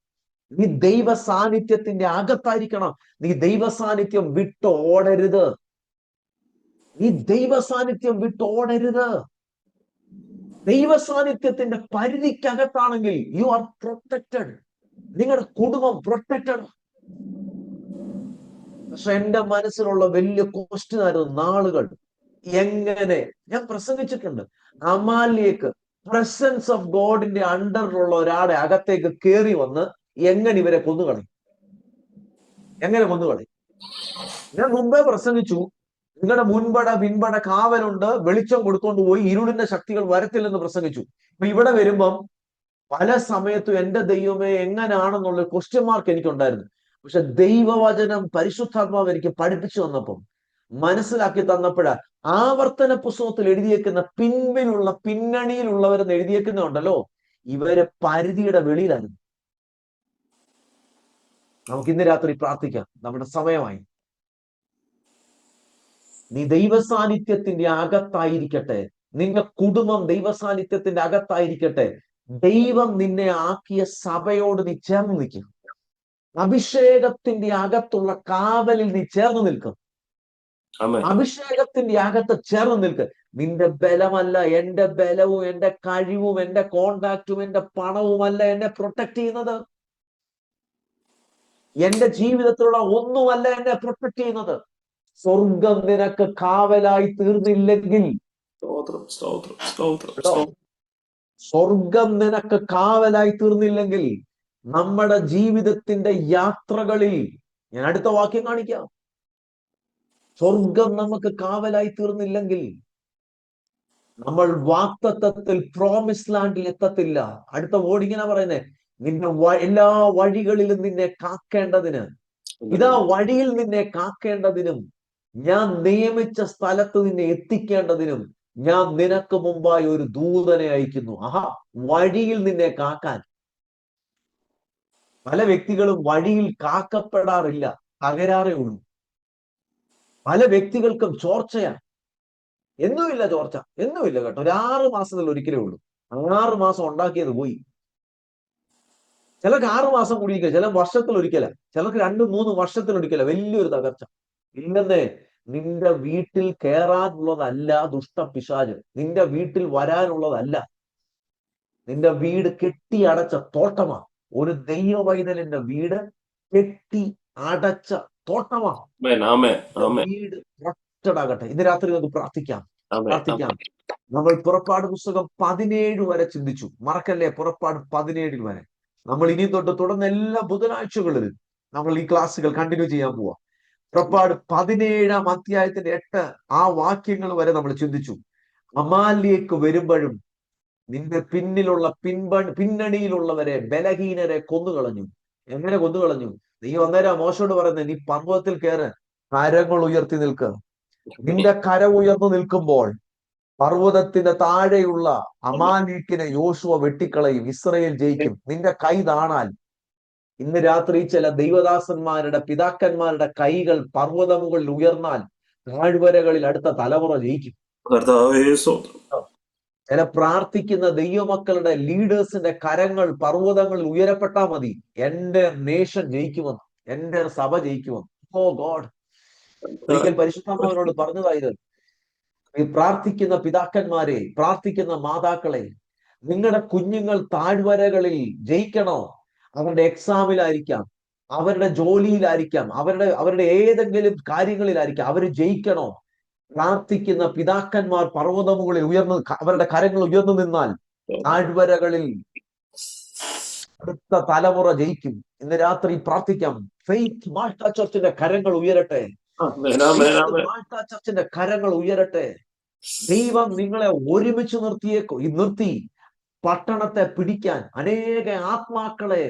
നീ ദൈവ സാന്നിധ്യത്തിന്റെ അകത്തായിരിക്കണം. നീ ദൈവ സാന്നിധ്യം വിട്ടോടരുത്. ദൈവ സാന്നിധ്യത്തിന്റെ പരിധിക്കകത്താണെങ്കിൽ യു ആർ പ്രൊട്ടക്റ്റഡ്. നിങ്ങളുടെ കുടുംബം പ്രൊട്ടക്റ്റഡ്. പക്ഷെ എന്റെ മനസ്സിലുള്ള വലിയ ക്വസ്റ്റ്യൻ ആയിരുന്നു നാളുകൾ. എങ്ങനെ ഞാൻ പ്രസംഗിച്ചിട്ടുണ്ട്, അമാലേക്ക് പ്രസൻസ് ഓഫ് ഗോഡിന്റെ അണ്ടറിലുള്ള ഒരാളെ അകത്തേക്ക് കയറി വന്ന് എങ്ങനെ ഇവരെ കൊന്നുകളയും? ഞാൻ മുമ്പേ പ്രസംഗിച്ചു, നിങ്ങളുടെ മുൻപട പിൻപട കാവലുണ്ട്, വെളിച്ചം കൊടുത്തോണ്ട് പോയി ഇരുളിന്റെ ശക്തികൾ വരത്തില്ലെന്ന് പ്രസംഗിച്ചു. അപ്പൊ ഇവിടെ വരുമ്പം പല സമയത്തും എന്റെ ദൈവമേ എങ്ങനെയാണെന്നുള്ള ക്വസ്റ്റ്യൻ മാർക്ക് എനിക്കുണ്ടായിരുന്നു. പക്ഷെ ദൈവവചനം പരിശുദ്ധാത്മാവ് എനിക്ക് പഠിപ്പിച്ചു വന്നപ്പം മനസ്സിലാക്കി തന്നപ്പോഴാ ആവർത്തന പുസ്തകത്തിൽ എഴുതിയേക്കുന്ന പിന്നണിയിലുള്ളവരെന്ന് എഴുതിയേക്കുന്നുണ്ടല്ലോ, ഇവരെ പരിധിയുടെ വെളിയിലാണ്. നമുക്ക് ഇന്ന് രാത്രി പ്രാർത്ഥിക്കാം. നമ്മുടെ സമയമായി. നീ ദൈവസാന്നിധ്യത്തിന്റെ അകത്തായിരിക്കട്ടെ. നിന്റെ കുടുംബം ദൈവസാന്നിധ്യത്തിന്റെ അകത്തായിരിക്കട്ടെ. ദൈവം നിന്നെ ആക്കിയ സഭയോട് നീ ചേർന്ന് നിൽക്കും. അഭിഷേകത്തിന്റെ അകത്തുള്ള കാവലിൽ നീ ചേർന്ന് നിൽക്കും. അഭിഷേകത്തിന്റെ അകത്ത് ചേർന്ന് നിൽക്ക്. നിന്റെ ബലമല്ല, എന്റെ ബലവും എന്റെ കഴിവും എന്റെ കോണ്ടാക്റ്റും എന്റെ പണവുമല്ല എന്നെ പ്രൊട്ടക്ട് ചെയ്യുന്നത്. എന്റെ ജീവിതത്തിലുള്ള ഒന്നുമല്ല എന്നെ പ്രൊട്ടക്ട് ചെയ്യുന്നത്. സ്വർഗം നിനക്ക് കാവലായി തീർന്നില്ലെങ്കിൽ, സ്വർഗം നിനക്ക് കാവലായി തീർന്നില്ലെങ്കിൽ, നമ്മുടെ ജീവിതത്തിന്റെ യാത്രകളിൽ, ഞാൻ അടുത്ത വാക്യം കാണിക്കാം, സ്വർഗം നമുക്ക് കാവലായി തീർന്നില്ലെങ്കിൽ നമ്മൾ വാഗ്ദത്തത്തിൽ പ്രോമിസ് ലാൻഡിൽ എത്തത്തില്ല. അടുത്ത വേർഡ് ഇങ്ങനെ പറയുന്നേ, നിന്നെ എല്ലാ വഴികളിലും നിന്നെ കാക്കേണ്ടതിന്, ഇതാ വഴിയിൽ നിന്നെ കാക്കേണ്ടതിനും ഞാൻ നിയമിച്ച സ്ഥലത്ത് നിന്നെ എത്തിക്കേണ്ടതിനും ഞാൻ നിനക്ക് മുമ്പായി ഒരു ദൂതനെ അയക്കുന്നു. വഴിയിൽ നിന്നെ കാക്കാൻ. പല വ്യക്തികളും വഴിയിൽ കാക്കപ്പെടാറില്ല, തകരാറേ ഉള്ളൂ. പല വ്യക്തികൾക്കും ചോർച്ചയാണ്. എന്നുമില്ല ചോർച്ച, എന്നുമില്ല കേട്ടോ. ഒരു 6 മാസത്തിൽ ഒരിക്കലേ ഉള്ളൂ. 6 മാസം ഉണ്ടാക്കിയത് പോയി. ചിലർക്ക് 6 മാസം കൂടിയിരിക്കുക, ചില വർഷത്തിൽ ഒരിക്കല, ചിലർക്ക് 2-3 വർഷത്തിൽ ഒരിക്കല വലിയൊരു തകർച്ച. ഇല്ലെന്നേ, നിന്റെ വീട്ടിൽ കയറാനുള്ളതല്ല ദുഷ്ടപിശാച്, നിന്റെ വീട്ടിൽ വരാനുള്ളതല്ല. നിന്റെ വീട് കെട്ടി അടച്ച തോട്ടമാണ്. ഒരു ദൈവ പൈതലിന്റെ വീട് കെട്ടി അടച്ച തോട്ടമാണ്. വീട് പ്രൊട്ടക്റ്റഡ് ആകട്ടെ. ഇന്ന് രാത്രി നമുക്ക് പ്രാർത്ഥിക്കാം. നമ്മൾ പുറപ്പാട് പുസ്തകം 17 വരെ ചിന്തിച്ചു. മറക്കല്ലേ, പുറപ്പാട് 17 വരെ. നമ്മൾ ഇനി തൊട്ട് തുടർന്ന് എല്ലാ ബുധനാഴ്ചകളിലും നമ്മൾ ഈ ക്ലാസ്സുകൾ കണ്ടിന്യൂ ചെയ്യാൻ പോവാം. പുറപ്പാട് 17-ാം അധ്യായത്തിന്റെ 8 ആ വാക്യങ്ങൾ വരെ നമ്മൾ ചിന്തിച്ചു. അമാലേക്ക് വരുമ്പോഴും നിന്റെ പിന്നിലുള്ള പിന്നണിയിലുള്ളവരെ, ബലഹീനരെ കൊന്നുകളഞ്ഞു. എങ്ങനെ കൊന്നുകളഞ്ഞു? ദൈവം അന്നേരം മോശയോട് പറയുന്നത്, നീ പർവ്വതത്തിൽ കയറ്, കരങ്ങൾ ഉയർത്തി നിൽക്കുക. നിന്റെ കരം ഉയർന്നു നിൽക്കുമ്പോൾ പർവ്വതത്തിന്റെ താഴെയുള്ള അമാലേക്കിനെ യോശുവ വെട്ടിക്കളയും, ഇസ്രയേൽ ജയിക്കും. നിന്റെ കൈ താണാൽ, ഇന്ന് രാത്രി ചില ദൈവദാസന്മാരുടെ പിതാക്കന്മാരുടെ കൈകൾ പർവ്വതമുകളിൽ ഉയർന്നാൽ താഴ്വരകളിൽ അടുത്ത തലമുറ ജയിക്കും. ചില പ്രാർത്ഥിക്കുന്ന ദൈവമക്കളുടെ ലീഡേഴ്സിന്റെ കരങ്ങൾ പർവ്വതങ്ങളിൽ ഉയരപ്പെട്ടാൽ മതി, എന്റെ നേഷൻ ജയിക്കുമെന്ന്, എന്റെ സഭ ജയിക്കുമെന്ന്. ഓ ഗോഡ്, ഒരിക്കൽ പരിശുദ്ധാത്മാവിനോട് പറഞ്ഞതായിരുന്നു, ഈ പ്രാർത്ഥിക്കുന്ന പിതാക്കന്മാരെ, പ്രാർത്ഥിക്കുന്ന മാതാക്കളെ, നിങ്ങളുടെ കുഞ്ഞുങ്ങൾ താഴ്വരകളിൽ ജയിക്കണോ? അവരുടെ എക്സാമിലായിരിക്കാം, അവരുടെ ജോലിയിലായിരിക്കാം, അവരുടെ ഏതെങ്കിലും കാര്യങ്ങളിലായിരിക്കാം, അവർ ജയിക്കണോ? പ്രാർത്ഥിക്കുന്ന പിതാക്കന്മാർ പർവ്വതമുകളിൽ ഉയർന്നു, അവരുടെ കരങ്ങൾ ഉയർന്നു നിന്നാൽ താഴ്വരകളിൽ അടുത്ത തലമുറ ജയിക്കും. ഇന്ന് രാത്രി പ്രാർത്ഥിക്കാം, ഫെയ്ത്ത് മാൾട്ട ചർച്ചിന്റെ കരങ്ങൾ ഉയരട്ടെ, മാൾട്ട ചർച്ചിന്റെ കരങ്ങൾ ഉയരട്ടെ. ദൈവം നിങ്ങളെ ഒരുമിച്ച് നിർത്തി പട്ടണത്തെ പിടിക്കാൻ, അനേക ആത്മാക്കളെ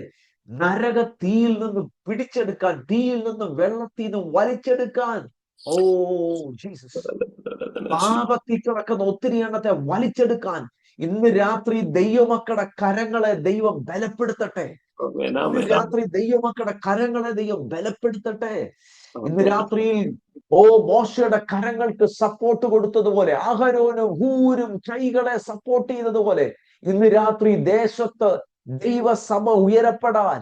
നരക തീയിൽ നിന്നും പിടിച്ചെടുക്കാൻ, തീയിൽ നിന്നും വെള്ളത്തിൽ നിന്നും വലിച്ചെടുക്കാൻ. ഓ ജീസസ്, പാപത്തിൽ കിടക്കുന്ന ഒത്തിരി എണ്ണത്തെ വലിച്ചെടുക്കാൻ ഇന്ന് രാത്രി ദൈവമക്കളുടെ കരങ്ങളെ ദൈവം ബലപ്പെടുത്തട്ടെ. ഇന്ന് രാത്രി ദൈവമക്കളുടെ കരങ്ങളെ ദൈവം ബലപ്പെടുത്തട്ടെ. ഇന്ന് രാത്രിയിൽ മോശയുടെ കരങ്ങൾക്ക് സപ്പോർട്ട് കൊടുത്തതുപോലെ, അഹരോനും ഹൂരും കൈകളെ സപ്പോർട്ട് ചെയ്തതുപോലെ, ഇന്ന് രാത്രി ദേശത്ത് ദൈവസഭ ഉയരപ്പെടാൻ,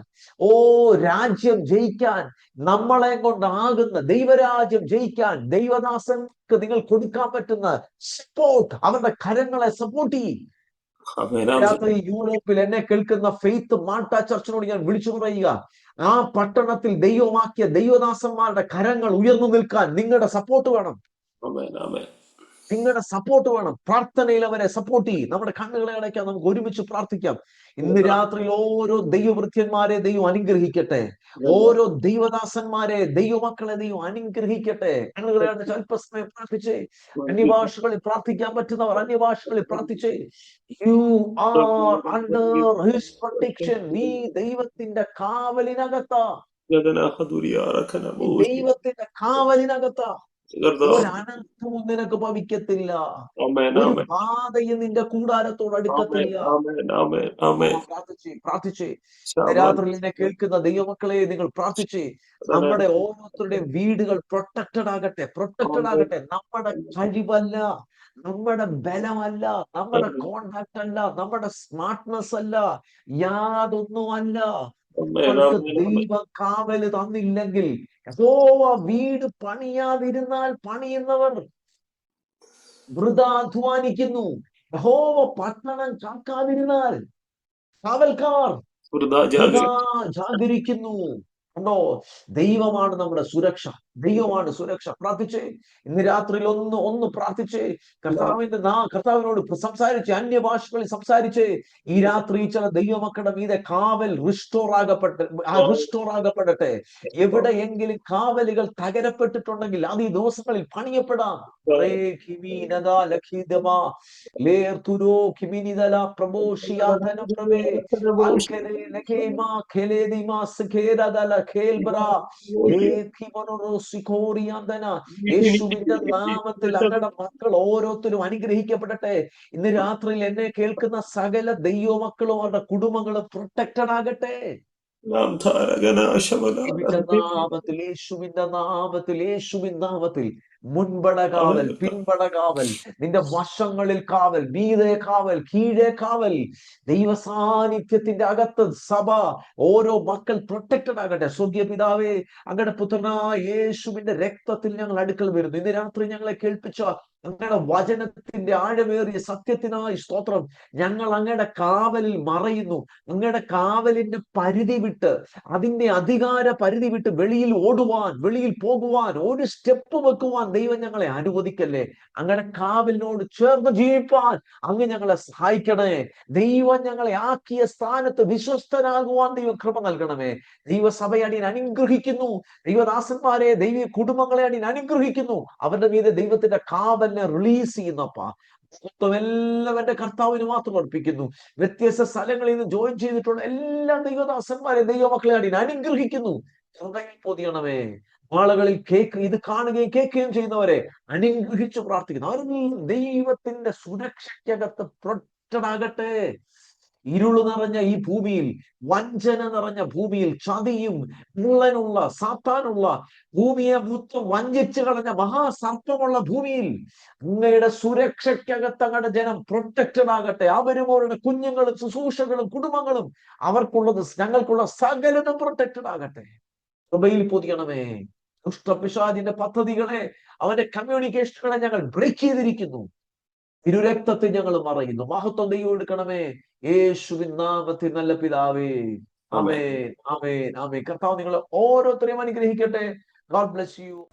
രാജ്യം ജയിക്കാൻ, നമ്മളെ കൊണ്ടാകുന്ന ദൈവരാജ്യം ജയിക്കാൻ ദൈവദാസർക്ക് നിങ്ങൾ കൊടുക്കാൻ പറ്റുന്ന സപ്പോർട്ട്, അവരുടെ കരങ്ങളെ സപ്പോർട്ട് ചെയ്യും. രാത്രി യൂറോപ്പിൽ എന്നെ കേൾക്കുന്ന ഫെയ്ത്ത് മാൾട്ട ചർച്ചിനോട് ഞാൻ വിളിച്ചു പറയുക, ആ പട്ടണത്തിൽ ദൈവമാക്കിയ ദൈവദാസന്മാരുടെ കരങ്ങൾ ഉയർന്നു നിൽക്കാൻ നിങ്ങളുടെ സപ്പോർട്ട് വേണം. നിങ്ങളുടെ സപ്പോർട്ട് വേണം. പ്രാർത്ഥനയിൽ അവരെ സപ്പോർട്ട് ചെയ്യും. നമ്മുടെ കണ്ണുകളെ അടയ്ക്കാൻ നമുക്ക് ഒരുമിച്ച് പ്രാർത്ഥിക്കാം. ഇന്ന് രാത്രി ഓരോ ദൈവവൃത്യന്മാരെ ദൈവം അനുഗ്രഹിക്കട്ടെ. ഓരോ ദൈവദാസന്മാരെ, ദൈവമക്കളെ ദൈവം അനുഗ്രഹിക്കട്ടെ. കണ്ണുകളെ അടച്ച് അല്പസമയം പ്രാർത്ഥിച്ചേ. അന്യഭാഷകളിൽ പ്രാർത്ഥിക്കാൻ പറ്റുന്നവർ അന്യഭാഷകളിൽ പ്രാർത്ഥിച്ചേ. You are under his protection. നീ ദൈവത്തിന്റെ കാവലിനകത്താ, ദൈവത്തിന്റെ കാവലിനകത്താ. ഒരനർത്ഥവും നിനക്ക് ഭവിക്കത്തില്ല, ഒരു ബാധയും നിന്റെ കൂടാരത്തോട് അടുക്കത്തില്ല. പ്രാർത്ഥിച്ചേ. രാത്രി എന്നെ കേൾക്കുന്ന ദൈവമക്കളെ നിങ്ങൾ പ്രാർത്ഥിച്ചേ. നമ്മുടെ ഓരോരുത്തരുടെയും വീടുകൾ പ്രൊട്ടക്റ്റഡ് ആകട്ടെ. നമ്മുടെ കഴിവല്ല, നമ്മുടെ ബലമല്ല, നമ്മുടെ കോണ്ടാക്ട് അല്ല, നമ്മുടെ സ്മാർട്ട്നെസ് അല്ല, യാതൊന്നുമല്ല. ദൈവം കാവല് തന്നില്ലെങ്കിൽ, യഹോവ വീട് പണിയാതിരുന്നാൽ പണിയുന്നവർ വൃഥാ അധ്വാനിക്കുന്നു. യഹോവ പട്ടണം കാക്കാതിരുന്നാൽ കാവൽക്കാർ വൃഥാ ജാഗരിക്കുന്നു. കണ്ടോ, ദൈവമാണ് നമ്മുടെ സുരക്ഷ, ദൈവമാണ് സുരക്ഷ. പ്രാർത്ഥിച്ചേ. ഇന്ന് രാത്രിയിൽ ഒന്ന് പ്രാർത്ഥിച്ചേ. കർത്താവിനോട് സംസാരിച്ചേ, അന്യഭാഷകളിൽ സംസാരിച്ചേ. ഈ രാത്രി ചില ദൈവമക്കളുടെ മീതെ കാവൽ റിസ്റ്റോർ ആകപ്പെടട്ടെ. എവിടെയെങ്കിലും കാവലുകൾ തകരപ്പെട്ടിട്ടുണ്ടെങ്കിൽ അത് ഈ ദിവസങ്ങളിൽ പണിയപ്പെടാം. യേശുവിന്റെ നാമത്തിൽ അങ്ങയുടെ മക്കൾ ഓരോരുത്തരും അനുഗ്രഹിക്കപ്പെടട്ടെ. ഇന്ന് രാത്രിയിൽ എന്നെ കേൾക്കുന്ന സകല ദൈവമക്കളും അവരുടെ കുടുംബങ്ങളും പ്രൊട്ടക്റ്റഡ് ആകട്ടെ. യേശുവിൻ നാമത്തിൽ മുൻപട കാവൽ, പിൻപട കാവൽ, നിന്റെ വശങ്ങളിൽ കാവൽ, മീതെ കാവൽ, കീഴേ കാവൽ. ദൈവ സാന്നിധ്യത്തിന്റെ അകത്ത് സഭ, ഓരോ മക്കൾ പ്രൊട്ടക്റ്റഡ് ആകട്ടെ. സ്വർഗീയ പിതാവേ, അങ്ങയുടെ പുത്രനായ യേശുവിന്റെ രക്തത്തിൽ ഞങ്ങൾ അടുക്കൽ വരുന്നു. ഇന്ന് രാത്രി ഞങ്ങളെ കേൾപ്പിച്ച അങ്ങയുടെ വചനത്തിന്റെ ആഴമേറിയ സത്യത്തിനായി സ്തോത്രം. ഞങ്ങൾ അങ്ങയുടെ കാവലിൽ മറയുന്നു. അങ്ങയുടെ കാവലിന്റെ പരിധി വിട്ട്, അതിന്റെ അധികാര പരിധി വിട്ട് വെളിയിൽ ഓടുവാൻ, വെളിയിൽ പോകുവാൻ, ഒരു സ്റ്റെപ്പ് വെക്കുവാൻ ദൈവം ഞങ്ങളെ അനുവദിക്കല്ലേ. അങ്ങയുടെ കാവലിനോട് ചേർന്ന് ജീവിപ്പാൻ അങ്ങ് ഞങ്ങളെ സഹായിക്കണേ. ദൈവം ഞങ്ങളെ ആക്കിയ സ്ഥാനത്ത് വിശ്വസ്തനാകുവാൻ ദൈവം കൃപ നൽകണമേ. ദൈവസഭയെ അടിയൻ അനുഗ്രഹിക്കുന്നു. ദൈവദാസന്മാരെ, ദൈവ കുടുംബങ്ങളെ അടിയൻ അനുഗ്രഹിക്കുന്നു. അവരുടെ മീതെ ദൈവത്തിന്റെ കാവലിനെ റിലീസ് ചെയ്യുന്നപ്പാ. എല്ലാവരുടെ കർത്താവിന് മാത്രം അർപ്പിക്കുന്നു. വ്യത്യസ്ത സ്ഥലങ്ങളിൽ നിന്ന് ജോയിൻ ചെയ്തിട്ടുള്ള എല്ലാ ദൈവദാസന്മാരെ, ദൈവമക്കളെ അടിയൻ അനുഗ്രഹിക്കുന്നു. കൃപയിൽ പൊതിയണമേ. ആളുകളിൽ ഇത് കാണുകയും കേൾക്കുകയും ചെയ്യുന്നവരെ അനുഗ്രഹിച്ചു പ്രാർത്ഥിക്കുന്നു. അവരെല്ലാം ദൈവത്തിന്റെ സുരക്ഷയ്ക്കകത്ത് പ്രൊട്ടക്റ്റഡ് ആകട്ടെ. ഇരുള് നിറഞ്ഞ ഈ ഭൂമിയിൽ, വഞ്ചന നിറഞ്ഞ ഭൂമിയിൽ, ചതിയും മുള്ളനുള്ള സാത്താനുള്ള ഭൂമിയെ മൊത്തം വഞ്ചിച്ചു കളഞ്ഞ മഹാസർപ്പമുള്ള ഭൂമിയിൽ അങ്ങയുടെ സുരക്ഷയ്ക്കകത്ത് അങ്ങയുടെ ജനം പ്രൊട്ടക്റ്റഡ് ആകട്ടെ. അവരും അവരുടെ കുഞ്ഞുങ്ങളും ശുശ്രൂഷകളും കുടുംബങ്ങളും അവർക്കുള്ളത് ഞങ്ങൾക്കുള്ള സകലതും പ്രൊട്ടക്റ്റഡ് ആകട്ടെ. കൃപയിൽ പൊതിയണമേ. ദുഷ്ടപിശാചിന്റെ പദ്ധതികളെ, അവന്റെ കമ്മ്യൂണിക്കേഷനുകളെ ഞങ്ങൾ ബ്രേക്ക് ചെയ്തിരിക്കുന്നു. തിരുരക്തത്തിൽ ഞങ്ങൾ മറയുന്നു. മഹത്വം ദൈവം എടുക്കണമേ. യേശുവിൻ നാമത്തിൽ നല്ല പിതാവേ. ആമേൻ, ആമേൻ, ആമേൻ. കർത്താവ് നിങ്ങളെ ഓരോരുത്തരെയും അനുഗ്രഹിക്കട്ടെ. God bless you.